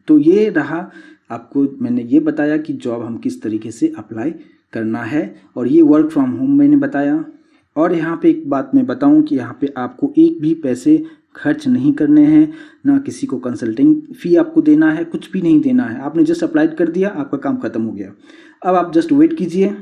Speaker 1: तो ये रहा, आपको मैंने ये बताया कि जॉब हम किस तरीके से अप्लाई करना है, और ये वर्क फ्रॉम होम मैंने बताया। और यहाँ पे एक बात मैं बताऊँ कि यहाँ पे आपको एक भी पैसे खर्च नहीं करने हैं, ना किसी को कंसल्टिंग फ़ी आपको देना है, कुछ भी नहीं देना है। आपने जस्ट अप्लाई कर दिया, आपका काम ख़त्म हो गया। अब आप जस्ट वेट कीजिए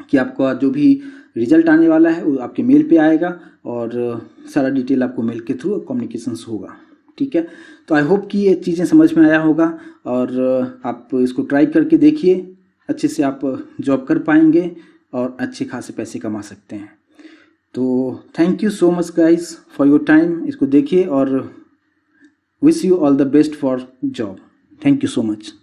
Speaker 1: कि आपका जो भी रिजल्ट आने वाला है वो आपके मेल पे आएगा, और सारा डिटेल आपको मेल के थ्रू कम्युनिकेशंस होगा। ठीक है, तो आई होप कि ये चीज़ें समझ में आया होगा, और आप इसको ट्राई करके देखिए, अच्छे से आप जॉब कर पाएंगे और अच्छे खासे पैसे कमा सकते हैं। तो thank you so much guys for your time. इसको देखिए और wish you all the best for job. Thank you so much.